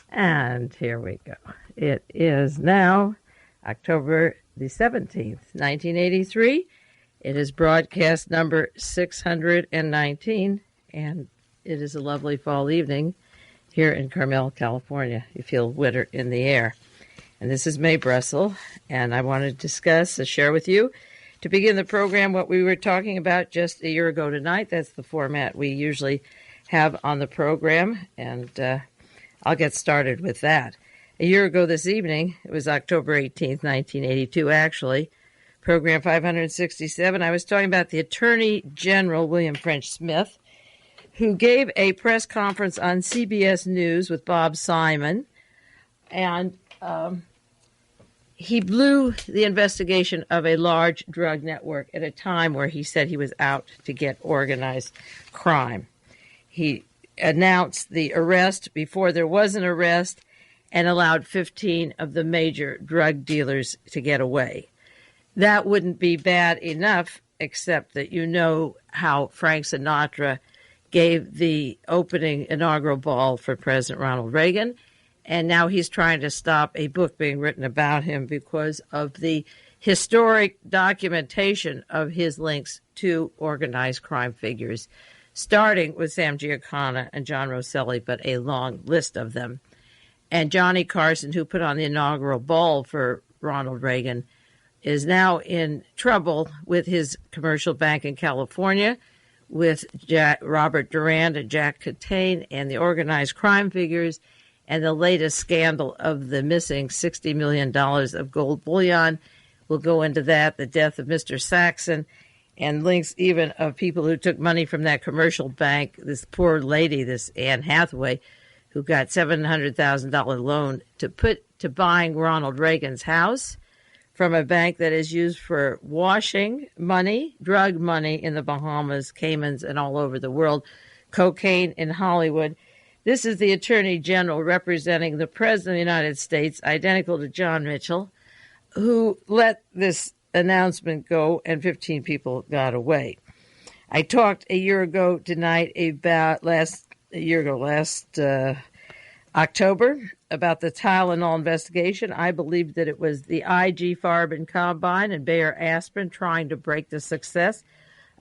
And here we go. It is now October the 17th, 1983. It is broadcast number 619, and it is a lovely fall evening here in Carmel, California. You feel winter in the air. And this is Mae Brussell, and I want to discuss, share with you, to begin the program, what we were talking about just a year ago tonight. That's the format we usually have on the program, and I'll get started with that. A year ago this evening, it was October 18th, 1982, actually, program 567, I was talking about the Attorney General, William French Smith, who gave a press conference on CBS News with Bob Simon, and he blew the investigation of a large drug network at a time where he said he was out to get organized crime. He announced the arrest before there was an arrest and allowed 15 of the major drug dealers to get away. That wouldn't be bad enough, except that you know how Frank Sinatra gave the opening inaugural ball for President Ronald Reagan, and now he's trying to stop a book being written about him because of the historic documentation of his links to organized crime figures, starting with Sam Giancana and John Rosselli, but a long list of them. And Johnny Carson, who put on the inaugural ball for Ronald Reagan, is now in trouble with his commercial bank in California, with Robert Durand and Jack Catane and the organized crime figures, and the latest scandal of the missing $60 million of gold bullion. We'll go into that, the death of Mr. Saxon, and links even of people who took money from that commercial bank, this poor lady, this Anne Hathaway, who got $700,000 loan to put to buying Ronald Reagan's house from a bank that is used for washing money, drug money in the Bahamas, Caymans, and all over the world, cocaine in Hollywood. This is the Attorney General representing the President of the United States, identical to John Mitchell, who let this announcement go and 15 people got away. I talked a year ago tonight about last October about the Tylenol investigation. I believed that it was the IG Farb and Combine and Bayer Aspirin trying to break the success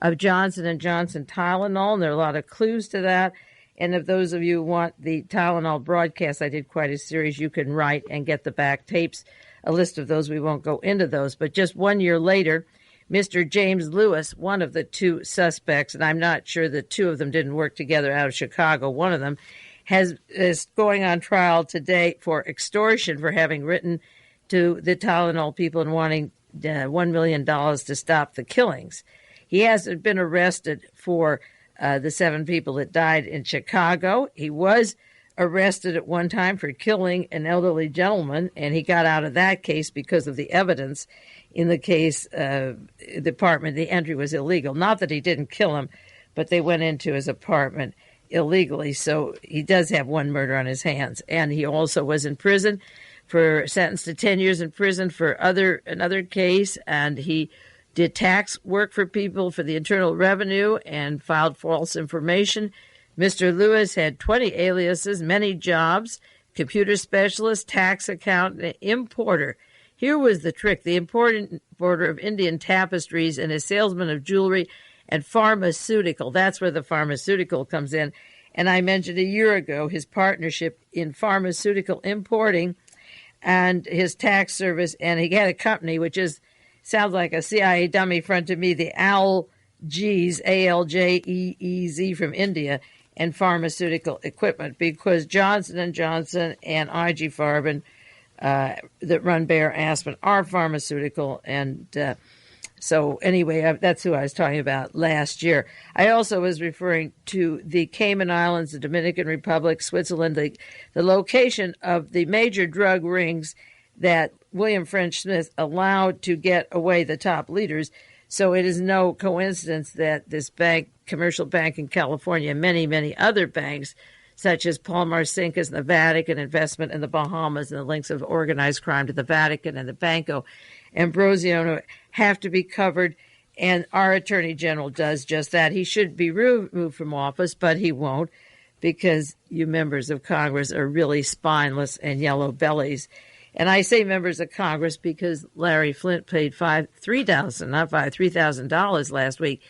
of Johnson & Johnson Tylenol, and there are a lot of clues to that. And if those of you who want the Tylenol broadcast, I did quite a series. You can write and get the back tapes, a list of those. We won't go into those. But just 1 year later, Mr. James Lewis, one of the two suspects, and I'm not sure the two of them didn't work together out of Chicago, one of them, is going on trial today for extortion for having written to the Tylenol people and wanting $1 million to stop the killings. He hasn't been arrested for the 7 people that died in Chicago. He was arrested at one time for killing an elderly gentleman, and he got out of that case because of the evidence in the case. The apartment, the entry was illegal. Not that he didn't kill him, but they went into his apartment illegally. So he does have one murder on his hands. And he also was in prison sentenced to 10 years in prison for another case. And he did tax work for people for the Internal Revenue and filed false information. Mr. Lewis had 20 aliases, many jobs, computer specialist, tax accountant, importer. Here was the trick: the importer of Indian tapestries and a salesman of jewelry and pharmaceutical. That's where the pharmaceutical comes in. And I mentioned a year ago his partnership in pharmaceutical importing and his tax service. And he had a company which sounds like a CIA dummy front to me, the ALJEEZ, ALJEEZ from India, and pharmaceutical equipment, because Johnson & Johnson and IG Farben that run Bayer Aspirin are pharmaceutical. And so anyway, that's who I was talking about last year. I also was referring to the Cayman Islands, the Dominican Republic, Switzerland, the location of the major drug rings that William French Smith allowed to get away the top leaders. So it is no coincidence that this bank, commercial bank in California, and many, many other banks, such as Palmar Sincas and the Vatican Investment in the Bahamas and the links of organized crime to the Vatican and the Banco Ambrosiano, have to be covered. And our Attorney General does just that. He should be removed from office, but he won't, because you members of Congress are really spineless and yellow bellies. And I say members of Congress because Larry Flynt paid $3,000 last week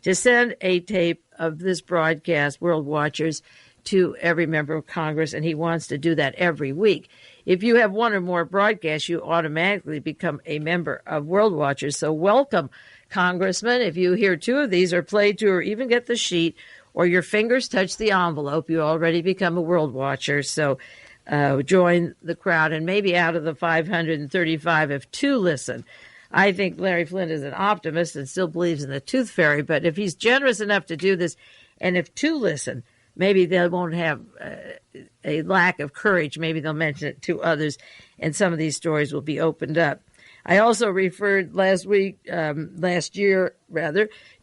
to send a tape of this broadcast, World Watchers, to every member of Congress, and he wants to do that every week. If you have one or more broadcasts, you automatically become a member of World Watchers. So welcome, Congressman. If you hear two of these or play two or even get the sheet or your fingers touch the envelope, you already become a World Watcher. So join the crowd, and maybe out of the 535, if two listen. I think Larry Flynt is an optimist and still believes in the tooth fairy, but if he's generous enough to do this, and if two listen, maybe they won't have a lack of courage. Maybe they'll mention it to others, and some of these stories will be opened up. I also referred last year,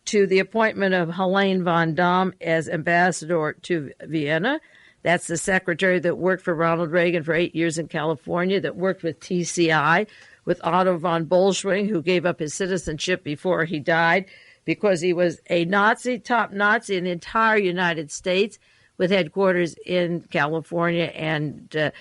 to the appointment of Helene von Damme as ambassador to Vienna. That's the secretary that worked for Ronald Reagan for 8 years in California, that worked with TCI, with Otto von Bolschwing, who gave up his citizenship before he died because he was a Nazi, top Nazi in the entire United States, with headquarters in California and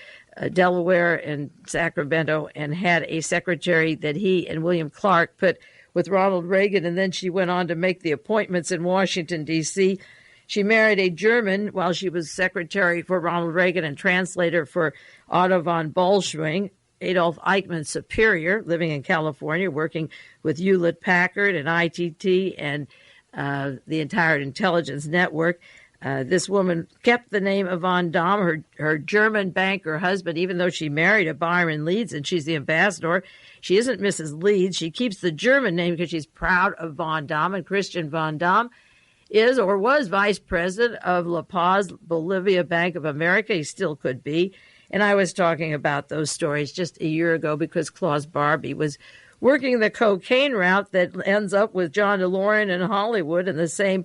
Delaware and Sacramento, and had a secretary that he and William Clark put with Ronald Reagan, and then she went on to make the appointments in Washington, D.C. She married a German while she was secretary for Ronald Reagan and translator for Otto von Bolschwing, Adolf Eichmann's superior, living in California, working with Hewlett-Packard and ITT and the entire intelligence network. This woman kept the name of von Damme, her German banker husband, even though she married a Byron Leeds and she's the ambassador. She isn't Mrs. Leeds. She keeps the German name because she's proud of von Damme, and Christian von Damme is or was vice president of La Paz, Bolivia, Bank of America. He still could be. And I was talking about those stories just a year ago because Klaus Barbie was working the cocaine route that ends up with John DeLorean in Hollywood and the same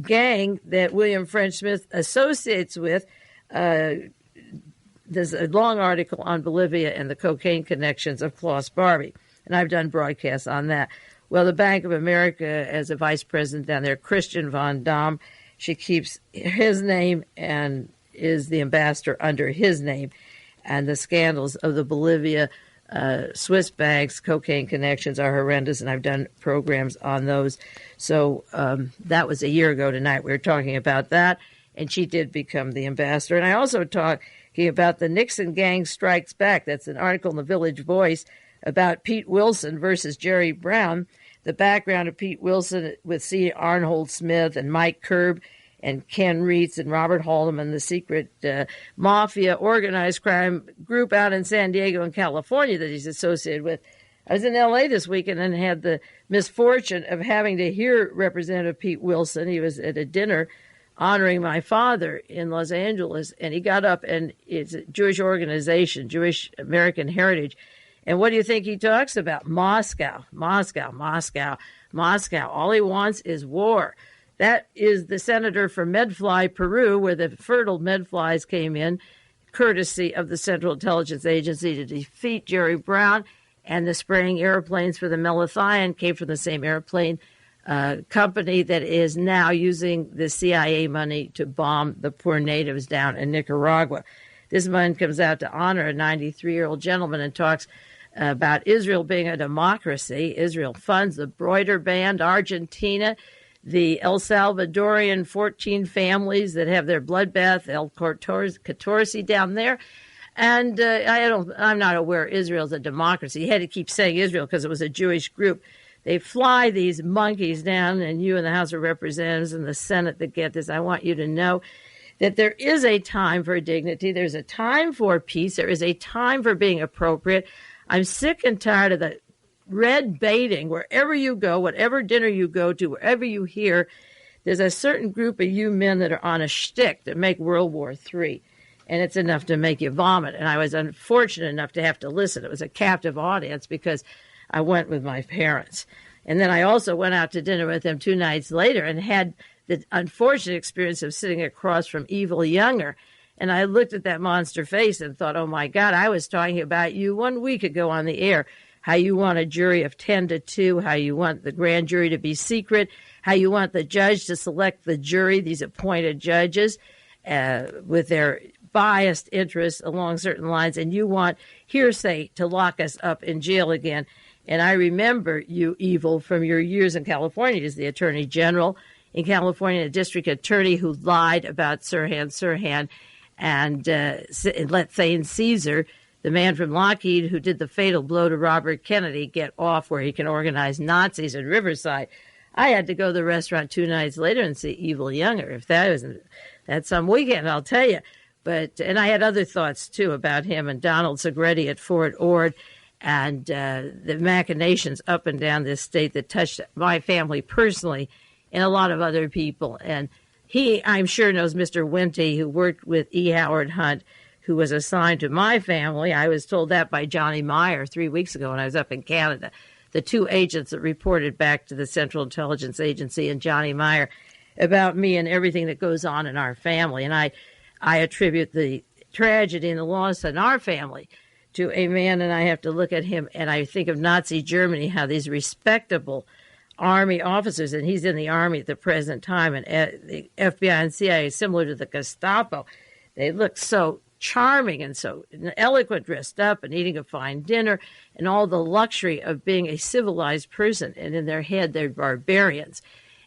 gang that William French Smith associates with. There's a long article on Bolivia and the cocaine connections of Klaus Barbie, and I've done broadcasts on that. Well, the Bank of America, as a vice president down there, Christian von Damme, she keeps his name and is the ambassador under his name. And the scandals of the Bolivia Swiss banks, cocaine connections are horrendous, and I've done programs on those. So that was a year ago tonight. We were talking about that, and she did become the ambassador. And I also talking about the Nixon Gang Strikes Back. That's an article in the Village Voice about Pete Wilson versus Jerry Brown, the background of Pete Wilson with C. Arnold Smith and Mike Kerb and Ken Reitz and Robert Haldeman, the secret mafia organized crime group out in San Diego and California that he's associated with. I was in L.A. this weekend and had the misfortune of having to hear Representative Pete Wilson. He was at a dinner honoring my father in Los Angeles, and he got up, and it's a Jewish organization, Jewish American Heritage. And what do you think he talks about? Moscow, Moscow, Moscow, Moscow. All he wants is war. That is the senator from Medfly, Peru, where the fertile Medflies came in, courtesy of the Central Intelligence Agency, to defeat Jerry Brown. And the spraying airplanes for the malathion came from the same airplane company that is now using the CIA money to bomb the poor natives down in Nicaragua. This man comes out to honor a 93-year-old gentleman and talks about Israel being a democracy. Israel funds the Broider Band, Argentina, the El Salvadorian 14 families that have their bloodbath, El 14 down there. And I'm not aware Israel's a democracy. He had to keep saying Israel because it was a Jewish group. They fly these monkeys down, and you in the House of Representatives and the Senate that get this, I want you to know that there is a time for dignity. There's a time for peace. There is a time for being appropriate. I'm sick and tired of the red baiting. Wherever you go, whatever dinner you go to, wherever you hear, there's a certain group of you men that are on a shtick that make World War III. And it's enough to make you vomit. And I was unfortunate enough to have to listen. It was a captive audience because I went with my parents. And then I also went out to dinner with them 2 nights later and had the unfortunate experience of sitting across from evil Unger. And I looked at that monster face and thought, oh, my God, I was talking about you 1 week ago on the air, how you want a jury of 10-2, how you want the grand jury to be secret, how you want the judge to select the jury, these appointed judges. with their biased interests along certain lines, and you want hearsay to lock us up in jail again. And I remember you, Evil, from your years in California as the Attorney General in California, a district attorney who lied about Sirhan and let Thane Caesar, the man from Lockheed who did the fatal blow to Robert Kennedy, get off where he can organize Nazis in Riverside. I had to go to the restaurant 2 nights later and see Evil Unger. If that's some weekend, I'll tell you. And I had other thoughts, too, about him and Donald Segretti at Fort Ord and the machinations up and down this state that touched my family personally and a lot of other people. And he, I'm sure, knows Mr. Winty, who worked with E. Howard Hunt, who was assigned to my family. I was told that by Johnny Meyer 3 weeks ago when I was up in Canada. The 2 agents that reported back to the Central Intelligence Agency and Johnny Meyer about me and everything that goes on in our family. And I attribute the tragedy and the loss in our family to a man, and I have to look at him, and I think of Nazi Germany, how these respectable Army officers, and he's in the Army at the present time, and the FBI and CIA, similar to the Gestapo, they look so charming and so eloquent, dressed up and eating a fine dinner, and all the luxury of being a civilized person, and in their head, they're barbarians.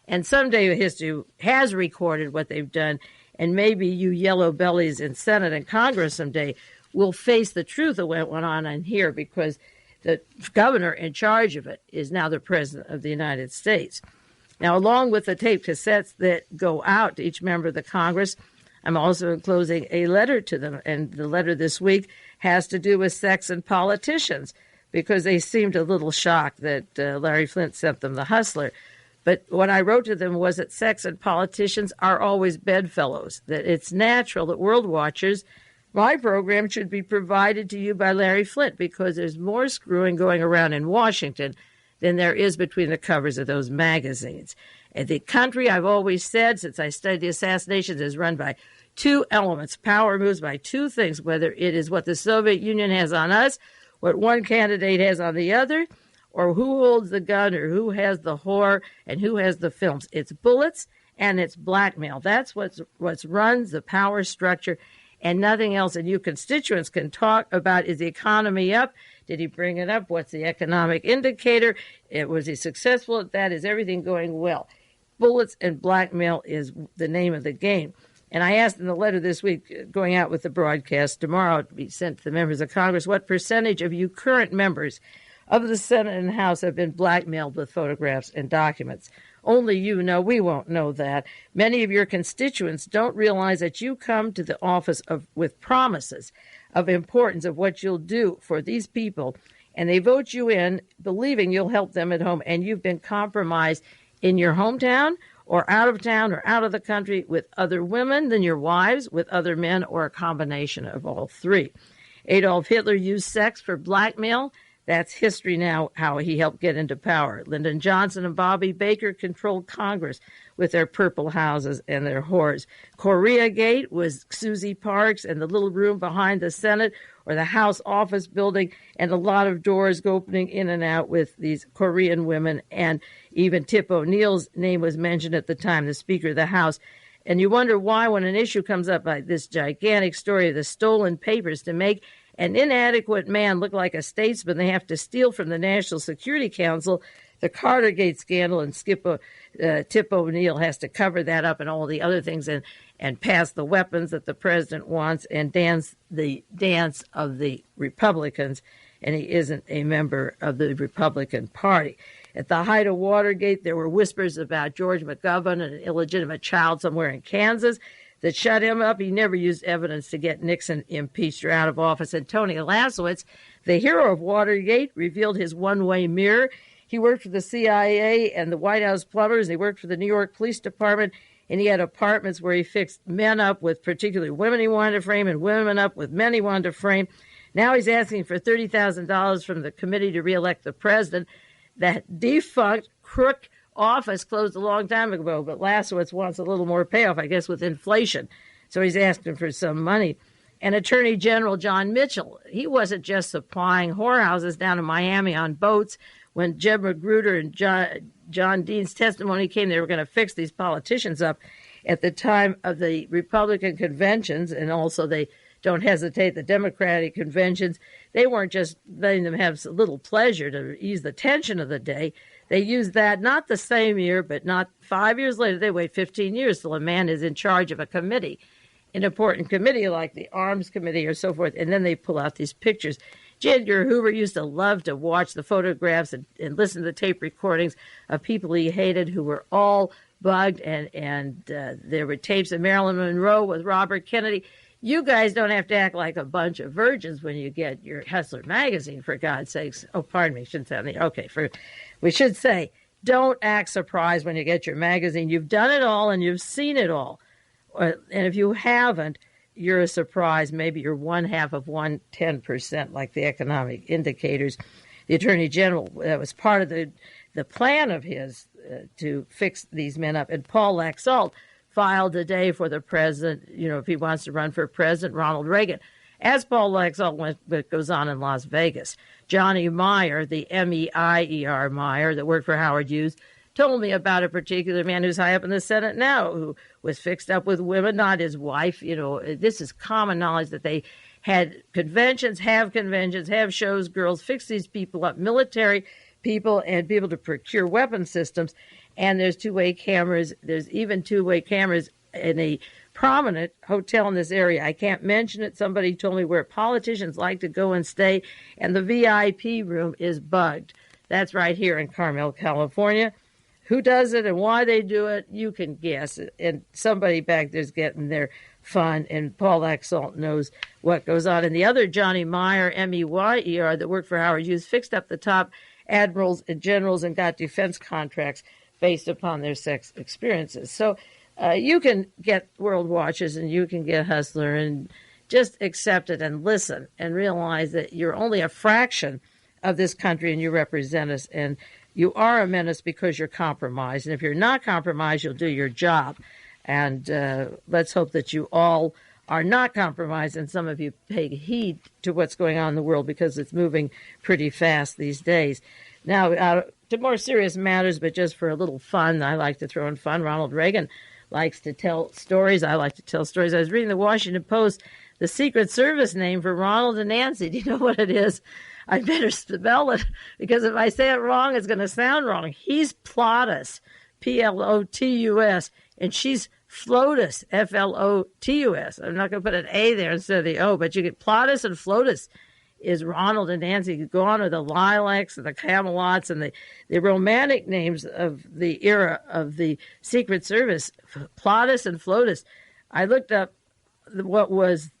And someday history has recorded what they've done, and maybe you yellow bellies in Senate and Congress someday will face the truth of what went on in here, because the governor in charge of it is now the president of the United States. Now, along with the tape cassettes that go out to each member of the Congress, I'm also enclosing a letter to them, and the letter this week has to do with sex and politicians, because they seemed a little shocked that Larry Flynt sent them the Hustler. But what I wrote to them was that sex and politicians are always bedfellows, that it's natural that World Watchers, my program, should be provided to you by Larry Flynt, because there's more screwing going around in Washington than there is between the covers of those magazines. And the country, I've always said, since I studied the assassinations, is run by 2 elements. Power moves by 2 things, whether it is what the Soviet Union has on us, what one candidate has on the other, or who holds the gun, or who has the whore, and who has the films. It's bullets and it's blackmail. That's what runs the power structure, and nothing else. And you constituents can talk about, is the economy up? Did he bring it up? What's the economic indicator? Was he successful at that? Is everything going well? Bullets and blackmail is the name of the game. And I asked in the letter this week, going out with the broadcast tomorrow to be sent to the members of Congress, what percentage of you current members of the Senate and House have been blackmailed with photographs and documents? Only you know. We won't know that. Many of your constituents don't realize that you come to the office with promises of importance of what you'll do for these people, and they vote you in believing you'll help them at home, and you've been compromised in your hometown or out of town or out of the country with other women than your wives, with other men, or a combination of all 3. Adolf Hitler used sex for blackmail. That's history now, how he helped get into power. Lyndon Johnson and Bobby Baker controlled Congress with their purple houses and their whores. Koreagate was Susie Parks and the little room behind the Senate or the House office building, and a lot of doors opening in and out with these Korean women. And even Tip O'Neill's name was mentioned at the time, the Speaker of the House. And you wonder why, when an issue comes up like this gigantic story of the stolen papers, to make an inadequate man look like a statesman, they have to steal from the National Security Council, the Cartergate scandal, and Tip O'Neill has to cover that up and all the other things, and pass the weapons that the president wants, and dance the dance of the Republicans, and he isn't a member of the Republican Party. At the height of Watergate, there were whispers about George McGovern, an illegitimate child somewhere in Kansas, that shut him up. He never used evidence to get Nixon impeached or out of office. And Tony Lasowitz, the hero of Watergate, revealed his one-way mirror. He worked for the CIA and the White House plumbers. He worked for the New York Police Department, and he had apartments where he fixed men up with particularly women he wanted to frame and women up with men he wanted to frame. Now he's asking for $30,000 from the committee to reelect the president. That defunct crook office closed a long time ago, but Lasowitz wants a little more payoff, I guess, with inflation. So he's asking for some money. And Attorney General John Mitchell, he wasn't just supplying whorehouses down in Miami on boats. When Jeb Magruder and John Dean's testimony came, they were going to fix these politicians up. at the time of the Republican conventions, and also they don't hesitate, the Democratic conventions, they weren't just letting them have a little pleasure to ease the tension of the day. They used that not the same year, but not 5 years later. They wait 15 years till a man is in charge of a committee, an important committee like the Arms Committee or so forth, and then they pull out these pictures. J. Edgar Hoover used to love to watch the photographs and listen to the tape recordings of people he hated who were all bugged, and there were tapes of Marilyn Monroe with Robert Kennedy. You guys don't have to act like a bunch of virgins when you get your Hustler magazine, for God's sakes. Oh, pardon me, shouldn't say that. Okay, we should say, don't act surprised when you get your magazine. You've done it all and you've seen it all. And if you haven't, you're a surprise. Maybe you're 1/2 of 1/10%, like the economic indicators. The Attorney General, that was part of the plan of his to fix these men up. And Paul Laxalt filed today for the president, if he wants to run for president, Ronald Reagan, as Paul Laxalt what goes on in Las Vegas. Johnny Meyer, the Meier Meyer that worked for Howard Hughes, told me about a particular man who's high up in the Senate now who was fixed up with women, not his wife. This is common knowledge that they had conventions, have shows, girls, fix these people up, military people and people to procure weapon systems. And there's two-way cameras. There's even two-way cameras in a prominent hotel in this area. I can't mention it. Somebody told me where politicians like to go and stay, and the VIP room is bugged. That's right here in Carmel, California. Who does it and why they do it, you can guess. And somebody back there's getting their fun, and Paul Laxalt knows what goes on. And the other Johnny Meyer, Meier, that worked for Howard Hughes, fixed up the top admirals and generals and got defense contracts based upon their sex experiences. So you can get World Watches and you can get Hustler and just accept it and listen and realize that you're only a fraction of this country and you represent us. And you are a menace because you're compromised. And if you're not compromised, you'll do your job. And let's hope that you all are not compromised and some of you pay heed to what's going on in the world because it's moving pretty fast these days. Now, to more serious matters, but just for a little fun, I like to throw in fun. Ronald Reagan likes to tell stories. I like to tell stories. I was reading the Washington Post, the Secret Service name for Ronald and Nancy. Do you know what it is? I better spell it because if I say it wrong, it's going to sound wrong. He's Plotus, Plotus, and she's Flotus, Flotus. I'm not going to put an A there instead of the O, but you get Plotus and Flotus is Ronald and Nancy. Gone are the Lilacs and the Camelots and the romantic names of the era of the Secret Service, Plotus and Flotus. I looked up what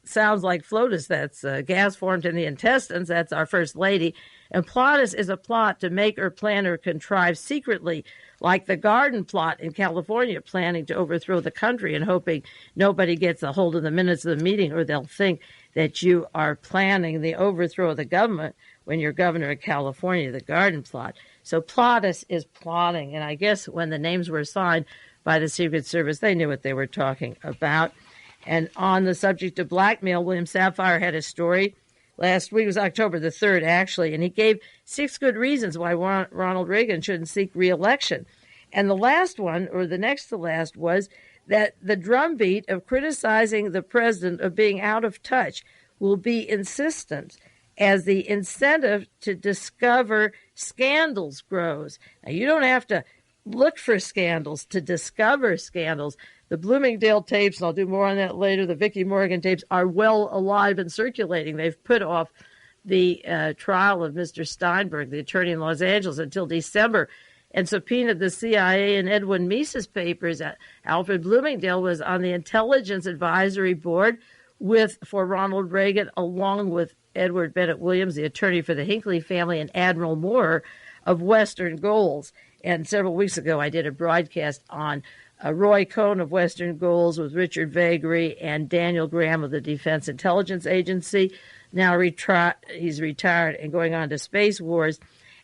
sounds like Flotus. That's gas formed in the intestines. That's our First Lady. And Plotus is a plot to make or plan or contrive secretly, like the Garden plot in California, planning to overthrow the country and hoping nobody gets a hold of the minutes of the meeting or they'll think that you are planning the overthrow of the government when you're governor of California, the Garden plot. So Plotus is plotting. And I guess when the names were assigned by the Secret Service, they knew what they were talking about. And on the subject of blackmail, William Safire had a story last week. It was October the 3rd, actually, and he gave 6 good reasons why Ronald Reagan shouldn't seek re-election. And the last one, or the next to last, was that the drumbeat of criticizing the president of being out of touch will be insistent as the incentive to discover scandals grows. Now, you don't have to look for scandals to discover scandals. The Bloomingdale tapes, and I'll do more on that later, the Vicki Morgan tapes, are well alive and circulating. They've put off the trial of Mr. Steinberg, the attorney in Los Angeles, until December, and subpoenaed the CIA and Edwin Mises papers. Alfred Bloomingdale was on the Intelligence Advisory Board for Ronald Reagan, along with Edward Bennett Williams, the attorney for the Hinckley family, and Admiral Moore of Western Goals. And several weeks ago, I did a broadcast on Roy Cohn of Western Goals with Richard Vagary and Daniel Graham of the Defense Intelligence Agency. Now he's retired and going on to Space Wars.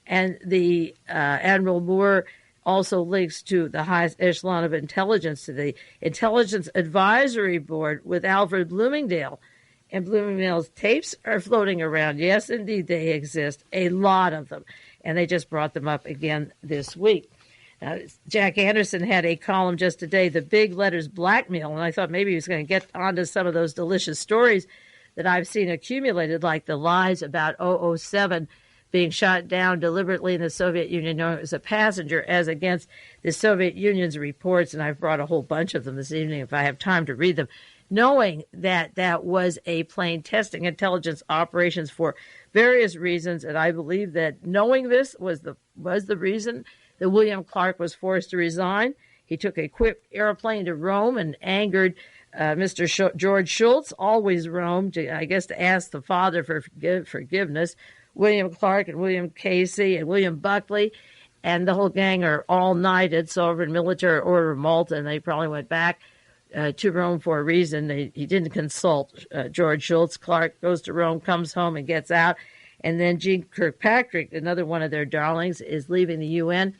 And the Admiral Moore also links to the highest echelon of intelligence, to the Intelligence Advisory Board with Alfred Bloomingdale. And Bloomingdale's tapes are floating around. Yes, indeed, they exist, a lot of them. And they just brought them up again this week. Jack Anderson had a column just today, the big letters blackmail, and I thought maybe he was going to get onto some of those delicious stories that I've seen accumulated, like the lies about 007 being shot down deliberately in the Soviet Union as a passenger, as against the Soviet Union's reports, and I've brought a whole bunch of them this evening if I have time to read them, knowing that that was a plane testing intelligence operations for various reasons, and I believe that knowing this was the reason that William Clark was forced to resign. He took a quick airplane to Rome and angered Mr. George Shultz, always roamed, I guess, to ask the father for forgiveness. William Clark and William Casey and William Buckley and the whole gang are all knighted, Sovereign Military Order of Malta, and they probably went back to Rome for a reason. He didn't consult George Shultz. Clark goes to Rome, comes home, and gets out. And then Jean Kirkpatrick, another one of their darlings, is leaving the UN.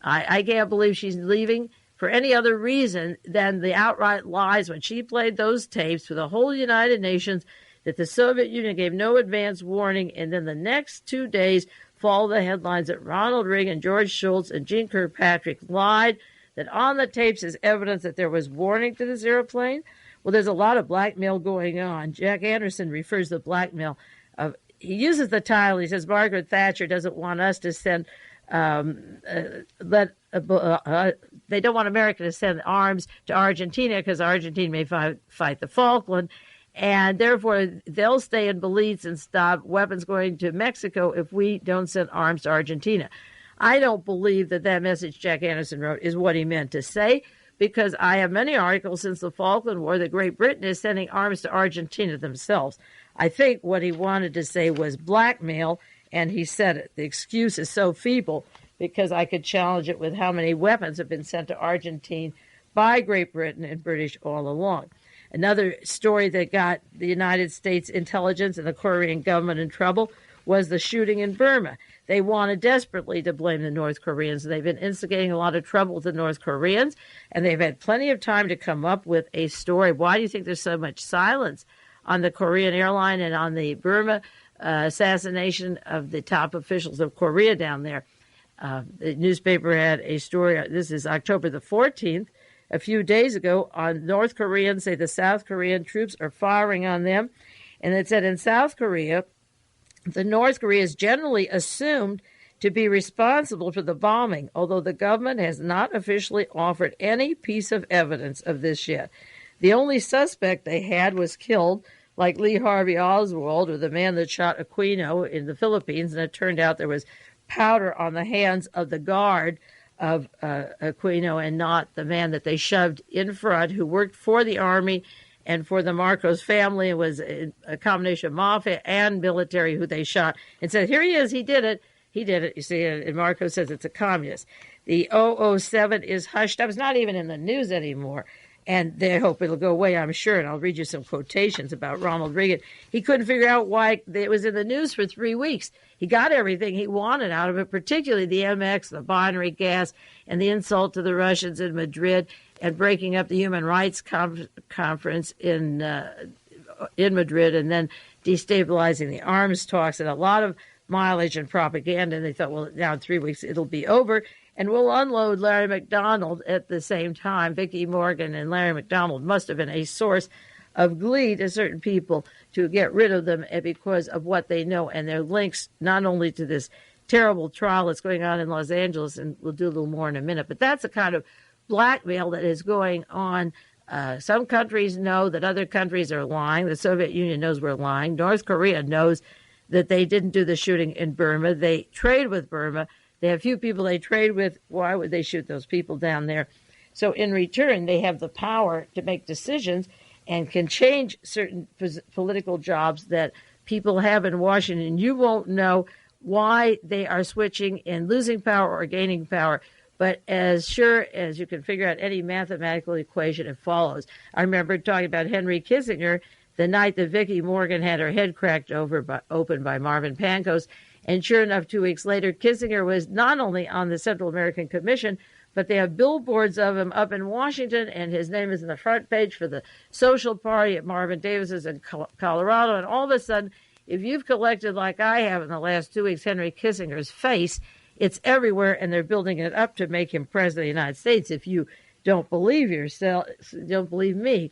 I can't believe she's leaving for any other reason than the outright lies when she played those tapes for the whole United Nations that the Soviet Union gave no advance warning, and then the next 2 days follow the headlines that Ronald Reagan, George Shultz, and Jean Kirkpatrick lied, that on the tapes is evidence that there was warning to this airplane. Well, there's a lot of blackmail going on. Jack Anderson refers to blackmail. He uses the title. He says Margaret Thatcher doesn't want us to send they don't want America to send arms to Argentina because Argentina may fight the Falkland, and therefore they'll stay in Belize and stop weapons going to Mexico if we don't send arms to Argentina. I don't believe that message Jack Anderson wrote is what he meant to say, because I have many articles since the Falkland War that Great Britain is sending arms to Argentina themselves. I think what he wanted to say was blackmail, and he said it. The excuse is so feeble because I could challenge it with how many weapons have been sent to Argentina by Great Britain and British all along. Another story that got the United States intelligence and the Korean government in trouble was the shooting in Burma. They wanted desperately to blame the North Koreans. They've been instigating a lot of trouble with the North Koreans, and they've had plenty of time to come up with a story. Why do you think there's so much silence on the Korean airline and on the Burma assassination of the top officials of Korea down there? The newspaper had a story, this is October the 14th, a few days ago, on North Koreans say the South Korean troops are firing on them. And it said in South Korea, the North Korea is generally assumed to be responsible for the bombing, although the government has not officially offered any piece of evidence of this yet. The only suspect they had was killed, like Lee Harvey Oswald, or the man that shot Aquino in the Philippines, and it turned out there was powder on the hands of the guard of Aquino and not the man that they shoved in front, who worked for the Army and for the Marcos family. It was a combination of mafia and military who they shot and said, here he is, he did it. He did it. You see, and Marcos says it's a communist. The 007 is hushed up. It's not even in the news anymore. And they hope it'll go away, I'm sure. And I'll read you some quotations about Ronald Reagan. He couldn't figure out why it was in the news for 3 weeks. He got everything he wanted out of it, particularly the MX, the binary gas, and the insult to the Russians in Madrid, and breaking up the Human Rights Conference in Madrid, and then destabilizing the arms talks, and a lot of mileage and propaganda. And they thought, well, now in 3 weeks it'll be over, and we'll unload Larry McDonald at the same time. Vicki Morgan and Larry McDonald must have been a source of glee to certain people to get rid of them because of what they know and their links not only to this terrible trial that's going on in Los Angeles, and we'll do a little more in a minute, but that's the kind of blackmail that is going on. Some countries know that other countries are lying. The Soviet Union knows we're lying. North Korea knows that they didn't do the shooting in Burma. They trade with Burma. They have few people they trade with. Why would they shoot those people down there? So in return, they have the power to make decisions and can change certain political jobs that people have in Washington. You won't know why they are switching and losing power or gaining power. But as sure as you can figure out any mathematical equation, it follows. I remember talking about Henry Kissinger the night that Vicki Morgan had her head cracked open by Marvin Pankos. And sure enough, 2 weeks later, Kissinger was not only on the Central American Commission, but they have billboards of him up in Washington, and his name is in the front page for the Social Party at Marvin Davis's in Colorado. And all of a sudden, if you've collected, like I have in the last 2 weeks, Henry Kissinger's face, It's everywhere, and they're building it up to make him president of the United States. If you don't believe yourself, don't believe me,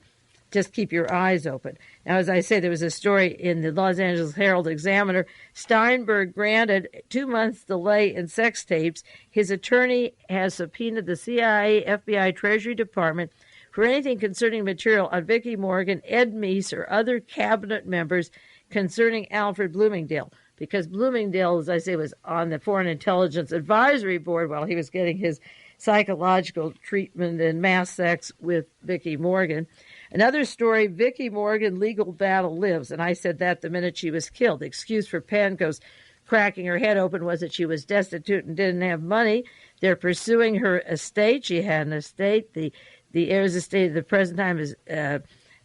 just keep your eyes open. Now, as I say, there was a story in the Los Angeles Herald-Examiner. Steinberg granted 2 months delay in sex tapes. His attorney has subpoenaed the CIA, FBI, Treasury Department for anything concerning material on Vicki Morgan, Ed Meese, or other cabinet members concerning Alfred Bloomingdale. Because Bloomingdale, as I say, was on the Foreign Intelligence Advisory Board while he was getting his psychological treatment and mass sex with Vicki Morgan. Another story, Vicki Morgan legal battle lives, and I said that the minute she was killed. The excuse for Panko's cracking her head open was that she was destitute and didn't have money. They're pursuing her estate. She had an estate. The heirs estate at the present time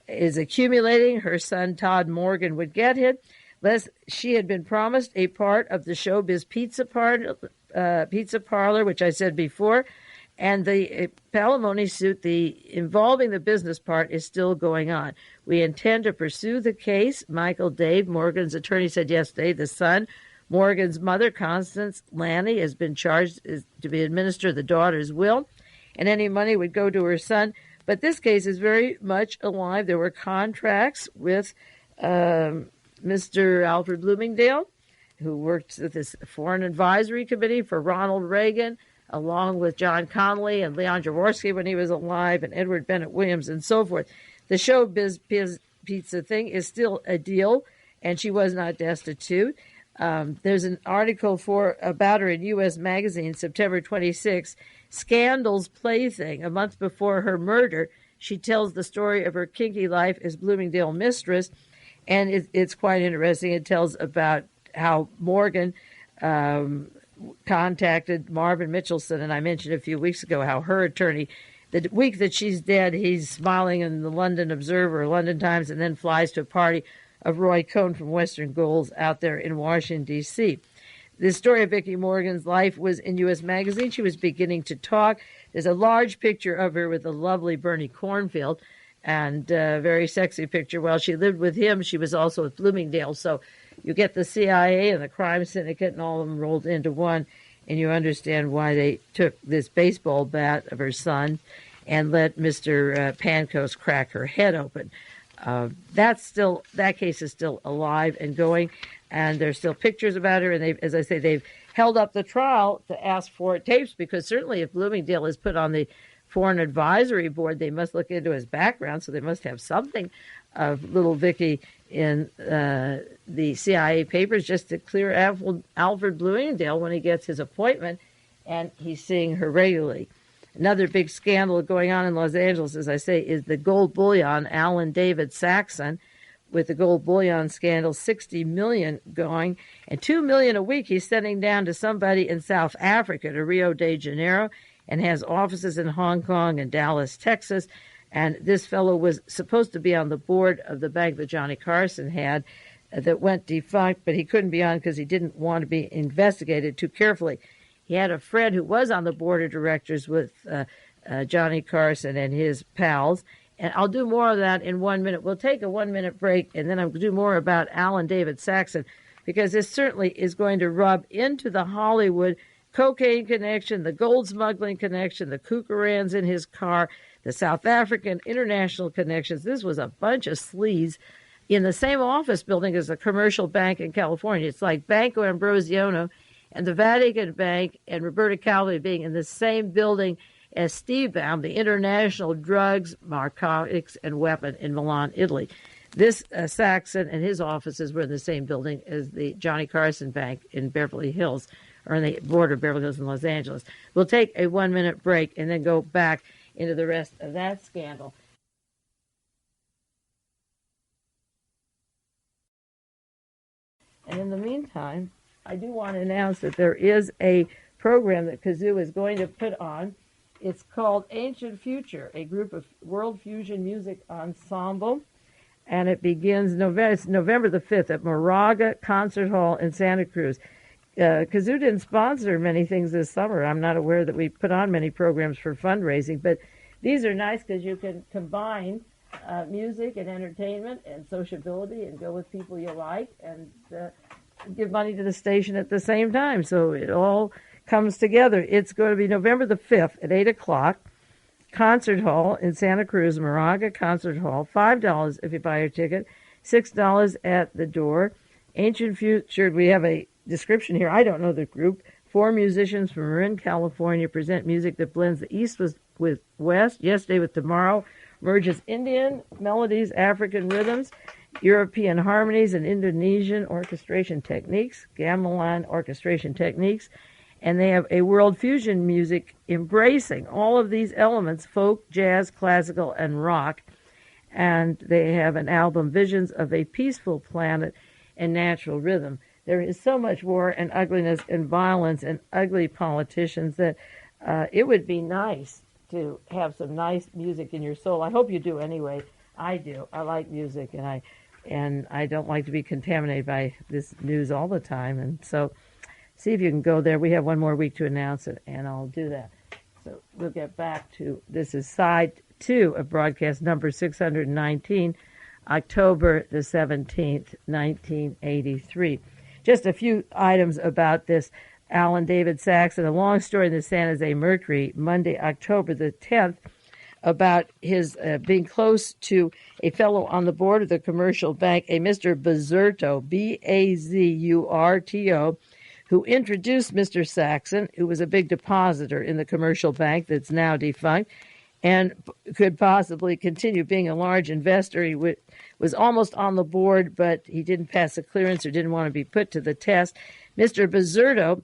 is accumulating. Her son Todd Morgan would get it. She had been promised a part of the Showbiz Pizza Parlor, which I said before. And the palimony suit involving the business part is still going on. We intend to pursue the case. Michael Dave, Morgan's attorney, said yesterday the son, Morgan's mother, Constance Lanny, has been charged to be administer the daughter's will, and any money would go to her son. But this case is very much alive. There were contracts with Mr. Alfred Bloomingdale, who worked with this Foreign Advisory Committee for Ronald Reagan, along with John Connolly and Leon Jaworski when he was alive, and Edward Bennett Williams, and so forth. The Showbiz Pizza thing is still a deal, and she was not destitute. There's an article about her in U.S. Magazine, September 26, Scandal's Plaything. A month before her murder, she tells the story of her kinky life as Bloomingdale mistress, and it's quite interesting. It tells about how Morgan contacted Marvin Mitchelson, and I mentioned a few weeks ago how her attorney, the week that she's dead, he's smiling in the London Observer, London Times, and then flies to a party of Roy Cohn from Western Goals out there in Washington, D.C. The story of Vicki Morgan's life was in U.S. Magazine. She was beginning to talk. There's a large picture of her with the lovely Bernie Cornfeld, and a very sexy picture. While she lived with him, she was also with Bloomingdale, so you get the CIA and the crime syndicate and all of them rolled into one, and you understand why they took this baseball bat of her son and let Mr. Pankos crack her head open. That case is still alive and going, and there's still pictures about her, and as I say, they've held up the trial to ask for tapes, because certainly if Bloomingdale is put on the Foreign Advisory Board, they must look into his background, so they must have something of little Vicki in the CIA papers just to clear Alfred Bloomingdale when he gets his appointment, and he's seeing her regularly. Another big scandal going on in Los Angeles, as I say, is the gold bullion. Alan David Saxon, with the gold bullion scandal, $60 million going, and $2 million a week he's sending down to somebody in South Africa, to Rio de Janeiro, and has offices in Hong Kong and Dallas, Texas. And this fellow was supposed to be on the board of the bank that Johnny Carson had that went defunct, but he couldn't be on because he didn't want to be investigated too carefully. He had a friend who was on the board of directors with Johnny Carson and his pals. And I'll do more of that in 1 minute. We'll take a 1 minute break, and then I'll do more about Alan David Saxon, because this certainly is going to rub into the Hollywood cocaine connection, the gold smuggling connection, the Kukurans in his car, the South African international connections. This was a bunch of sleaze in the same office building as a commercial bank in California. It's like Banco Ambrosiano and the Vatican Bank and Roberta Calvi being in the same building as Steve Baum, the international drugs, narcotics, and weapon in Milan, Italy. This Saxon and his offices were in the same building as the Johnny Carson Bank in Beverly Hills, or on the border of Beverly Hills and Los Angeles. We'll take a 1 minute break and then go back into the rest of that scandal. And in the meantime, I do want to announce that there is a program that Kazoo is going to put on. It's called Ancient Future, a group of world fusion music ensemble, and it begins November the 5th at Moraga Concert Hall in Santa Cruz. Kazoo didn't sponsor many things this summer. I'm not aware that we put on many programs for fundraising, but these are nice because you can combine music and entertainment and sociability and go with people you like and give money to the station at the same time. So it all comes together. It's going to be November the 5th at 8 o'clock. Concert Hall in Santa Cruz, Moraga Concert Hall. $5 if you buy your ticket, $6 at the door. Ancient Future, we have a description here. I don't know the group. 4 musicians from Marin, California present music that blends the East with West, yesterday with tomorrow, merges Indian melodies, African rhythms, European harmonies, and Indonesian orchestration techniques, gamelan orchestration techniques. And they have a world fusion music embracing all of these elements, folk, jazz, classical, and rock. And they have an album, Visions of a Peaceful Planet and Natural Rhythm. There is so much war and ugliness and violence and ugly politicians that it would be nice to have some nice music in your soul. I hope you do anyway. I do. I like music, and I don't like to be contaminated by this news all the time. And so see if you can go there. We have one more week to announce it, and I'll do that. So we'll get back to, this is side 2 of broadcast number 619, October the 17th, 1983. Just a few items about this. Alan David Saxon, a long story in the San Jose Mercury, Monday, October the 10th, about his being close to a fellow on the board of the commercial bank, a Mr. Bazurto, Bazurto, who introduced Mr. Saxon, who was a big depositor in the commercial bank that's now defunct, and could possibly continue being a large investor. He was almost on the board, but he didn't pass a clearance or didn't want to be put to the test. Mr. Bazurto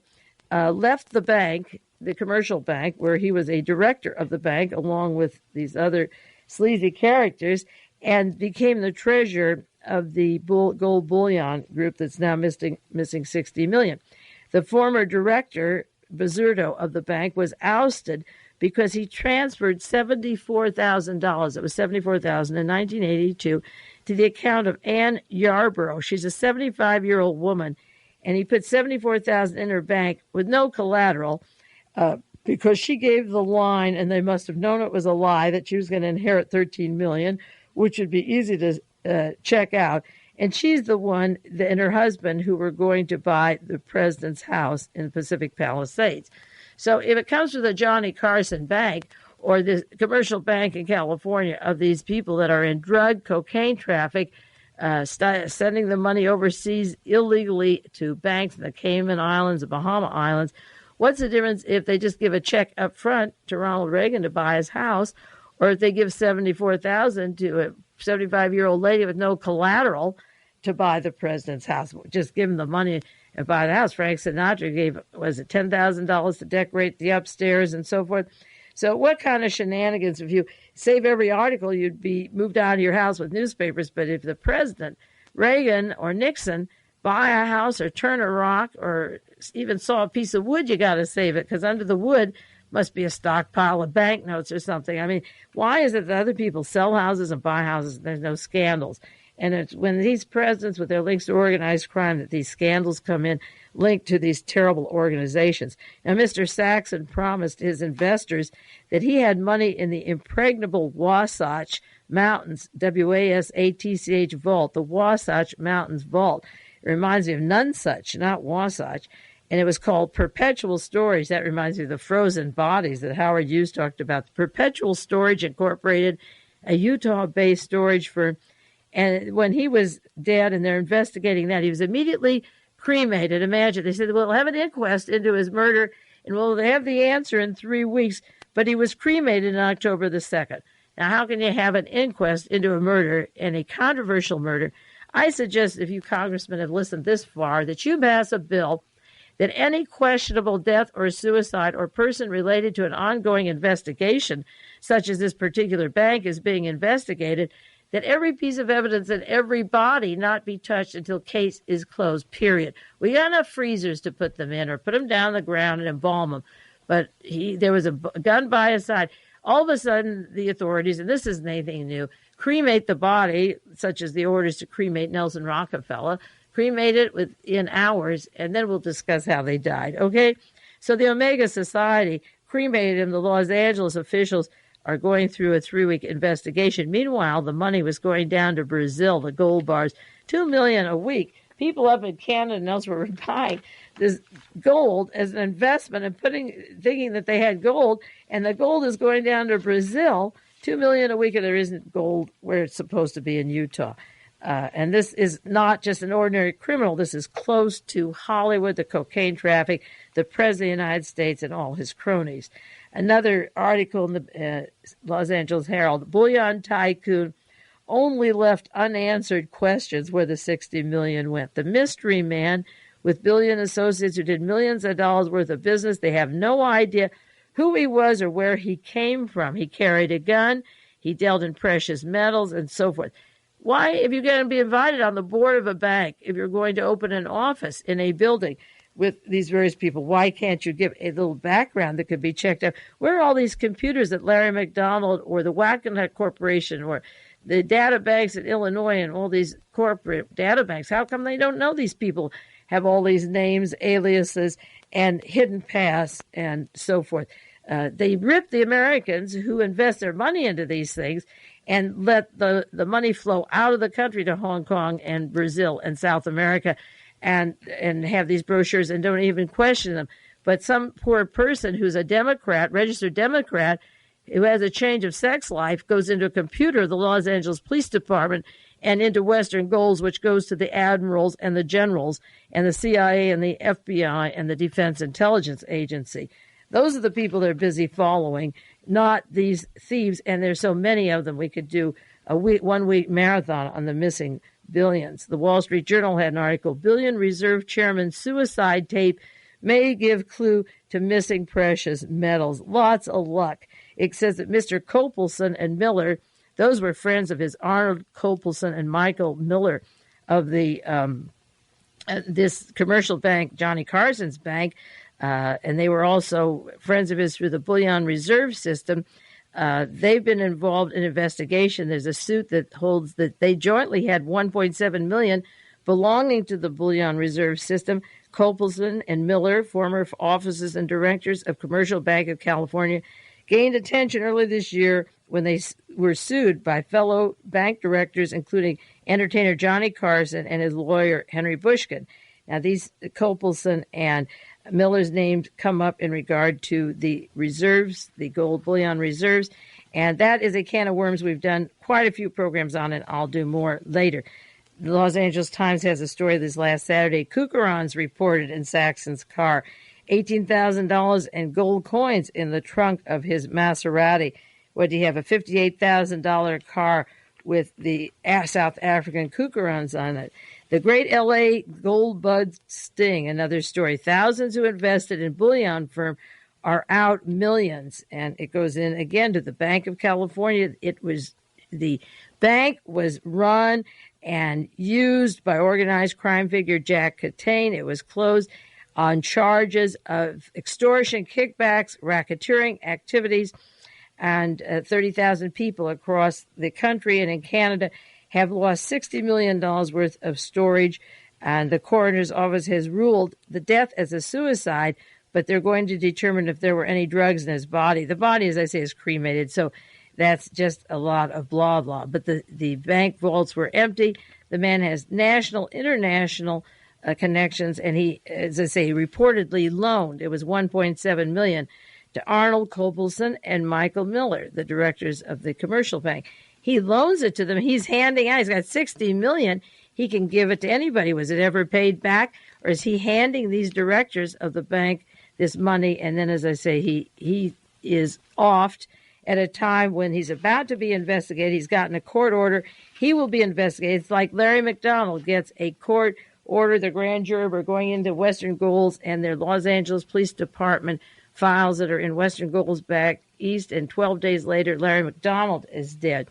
left the bank, the commercial bank, where he was a director of the bank, along with these other sleazy characters, and became the treasurer of the gold bullion group that's now missing $60 million. The former director, Bazurto, of the bank was ousted because he transferred $74,000. It was $74,000 in 1982 to the account of Ann Yarborough. She's a 75-year-old woman, and he put $74,000 in her bank with no collateral because she gave the line, and they must have known it was a lie, that she was going to inherit $13 million, which would be easy to check out. And she's the one and her husband who were going to buy the president's house in the Pacific Palisades. So if it comes to the Johnny Carson Bank or the commercial bank in California of these people that are in drug, cocaine traffic, sending the money overseas illegally to banks in the Cayman Islands, the Bahama Islands, what's the difference if they just give a check up front to Ronald Reagan to buy his house, or if they give $74,000 to a 75-year-old lady with no collateral to buy the president's house? Just give him the money and buy the house. Frank Sinatra gave, was it $10,000 to decorate the upstairs and so forth? So what kind of shenanigans? If you save every article, you'd be moved out of your house with newspapers. But if the president, Reagan or Nixon, buy a house or turn a rock or even saw a piece of wood, you got to save it, because under the wood must be a stockpile of banknotes or something. I mean, why is it that other people sell houses and buy houses and there's no scandals? And it's when these presidents with their links to organized crime that these scandals come in linked to these terrible organizations. Now, Mr. Saxon promised his investors that he had money in the impregnable Wasatch Mountains, Wasatch Vault, the Wasatch Mountains Vault. It reminds me of Nonsuch, not Wasatch. And it was called Perpetual Storage. That reminds me of the frozen bodies that Howard Hughes talked about. Perpetual Storage Incorporated, a Utah-based storage firm. And when he was dead and they're investigating that, he was immediately cremated. Imagine, they said, well, we'll have an inquest into his murder, and we'll have the answer in 3 weeks. But he was cremated on October the 2nd. Now, how can you have an inquest into a murder and a controversial murder? I suggest, if you congressmen have listened this far, that you pass a bill that any questionable death or suicide or person related to an ongoing investigation, such as this particular bank is being investigated, that every piece of evidence and every body not be touched until case is closed, period. We got enough freezers to put them in or put them down on the ground and embalm them. But there was a gun by his side. All of a sudden, the authorities, and this isn't anything new, cremate the body, such as the orders to cremate Nelson Rockefeller, cremate it within hours, and then we'll discuss how they died, okay? So the Omega Society cremated him. The Los Angeles officials are going through a 3-week investigation. Meanwhile, the money was going down to Brazil, the gold bars, $2 million a week people up in Canada and elsewhere were buying this gold as an investment and thinking that they had gold, and the gold is going down to Brazil, 2 million a week, and there isn't gold where it's supposed to be in Utah. And this is not just an ordinary criminal. This is close to Hollywood, the cocaine traffic, the President of the United States, and all his cronies. Another article in the Los Angeles Herald, bullion tycoon only left unanswered questions where the 60 million went. The mystery man with billion associates who did millions of dollars worth of business, they have no idea who he was or where he came from. He carried a gun, he dealt in precious metals, and so forth. Why, if you're going to be invited on the board of a bank, if you're going to open an office in a building with these various people, why can't you give a little background that could be checked out? Where are all these computers at Larry McDonald or the Wackenhut Corporation or the data banks in Illinois and all these corporate data banks? How come they don't know these people have all these names, aliases, and hidden pasts and so forth? They rip the Americans who invest their money into these things and let the money flow out of the country to Hong Kong and Brazil and South America and have these brochures and don't even question them. But some poor person who's a Democrat, registered Democrat, who has a change of sex life, goes into a computer of the Los Angeles Police Department and into Western goals, which goes to the admirals and the generals and the CIA and the FBI and the Defense Intelligence Agency. Those are the people they're busy following, not these thieves. And there's so many of them. We could do a 1 week marathon on the missing billions. The Wall Street Journal had an article, Billion Reserve Chairman Suicide Tape May Give Clue to Missing Precious Metals. Lots of luck. It says that Mr. Copelson and Miller, those were friends of his, Arnold Copelson and Michael Miller of the this commercial bank, Johnny Carson's bank, and they were also friends of his through the bullion reserve system. They've been involved in investigation. There's a suit that holds that they jointly had $1.7 million belonging to the bullion reserve system. Copelson and Miller, former officers and directors of Commercial Bank of California, gained attention early this year when they were sued by fellow bank directors, including entertainer Johnny Carson and his lawyer Henry Bushkin. Now, these Copelson and Miller's names come up in regard to the reserves, the gold bullion reserves, and that is a can of worms we've done quite a few programs on, and I'll do more later. The Los Angeles Times has a story this last Saturday. Cucurons reported in Saxon's car, $18,000 and gold coins in the trunk of his Maserati. What do you have, a $58,000 car with the South African Cucurons on it? The great L.A. gold bud sting, another story. Thousands who invested in bullion firm are out millions. And it goes in again to the Bank of California. The bank was run and used by organized crime figure Jack Catane. It was closed on charges of extortion, kickbacks, racketeering activities, and 30,000 people across the country and in Canada have lost $60 million worth of storage, and the coroner's office has ruled the death as a suicide, but they're going to determine if there were any drugs in his body. The body, as I say, is cremated, so that's just a lot of blah, blah. But the bank vaults were empty. The man has national, international connections, and he, as I say, reportedly loaned, it was $1.7 million, to Arnold Copelson and Michael Miller, the directors of the commercial bank. He loans it to them. He's handing out. He's got $60 million. He can give it to anybody. Was it ever paid back? Or is he handing these directors of the bank this money? And then, as I say, he is offed at a time when he's about to be investigated. He's gotten a court order. He will be investigated. It's like Larry McDonald gets a court order. The grand jury were going into Western Goals, and their Los Angeles Police Department files that are in Western Goals back east, and 12 days later, Larry McDonald is dead.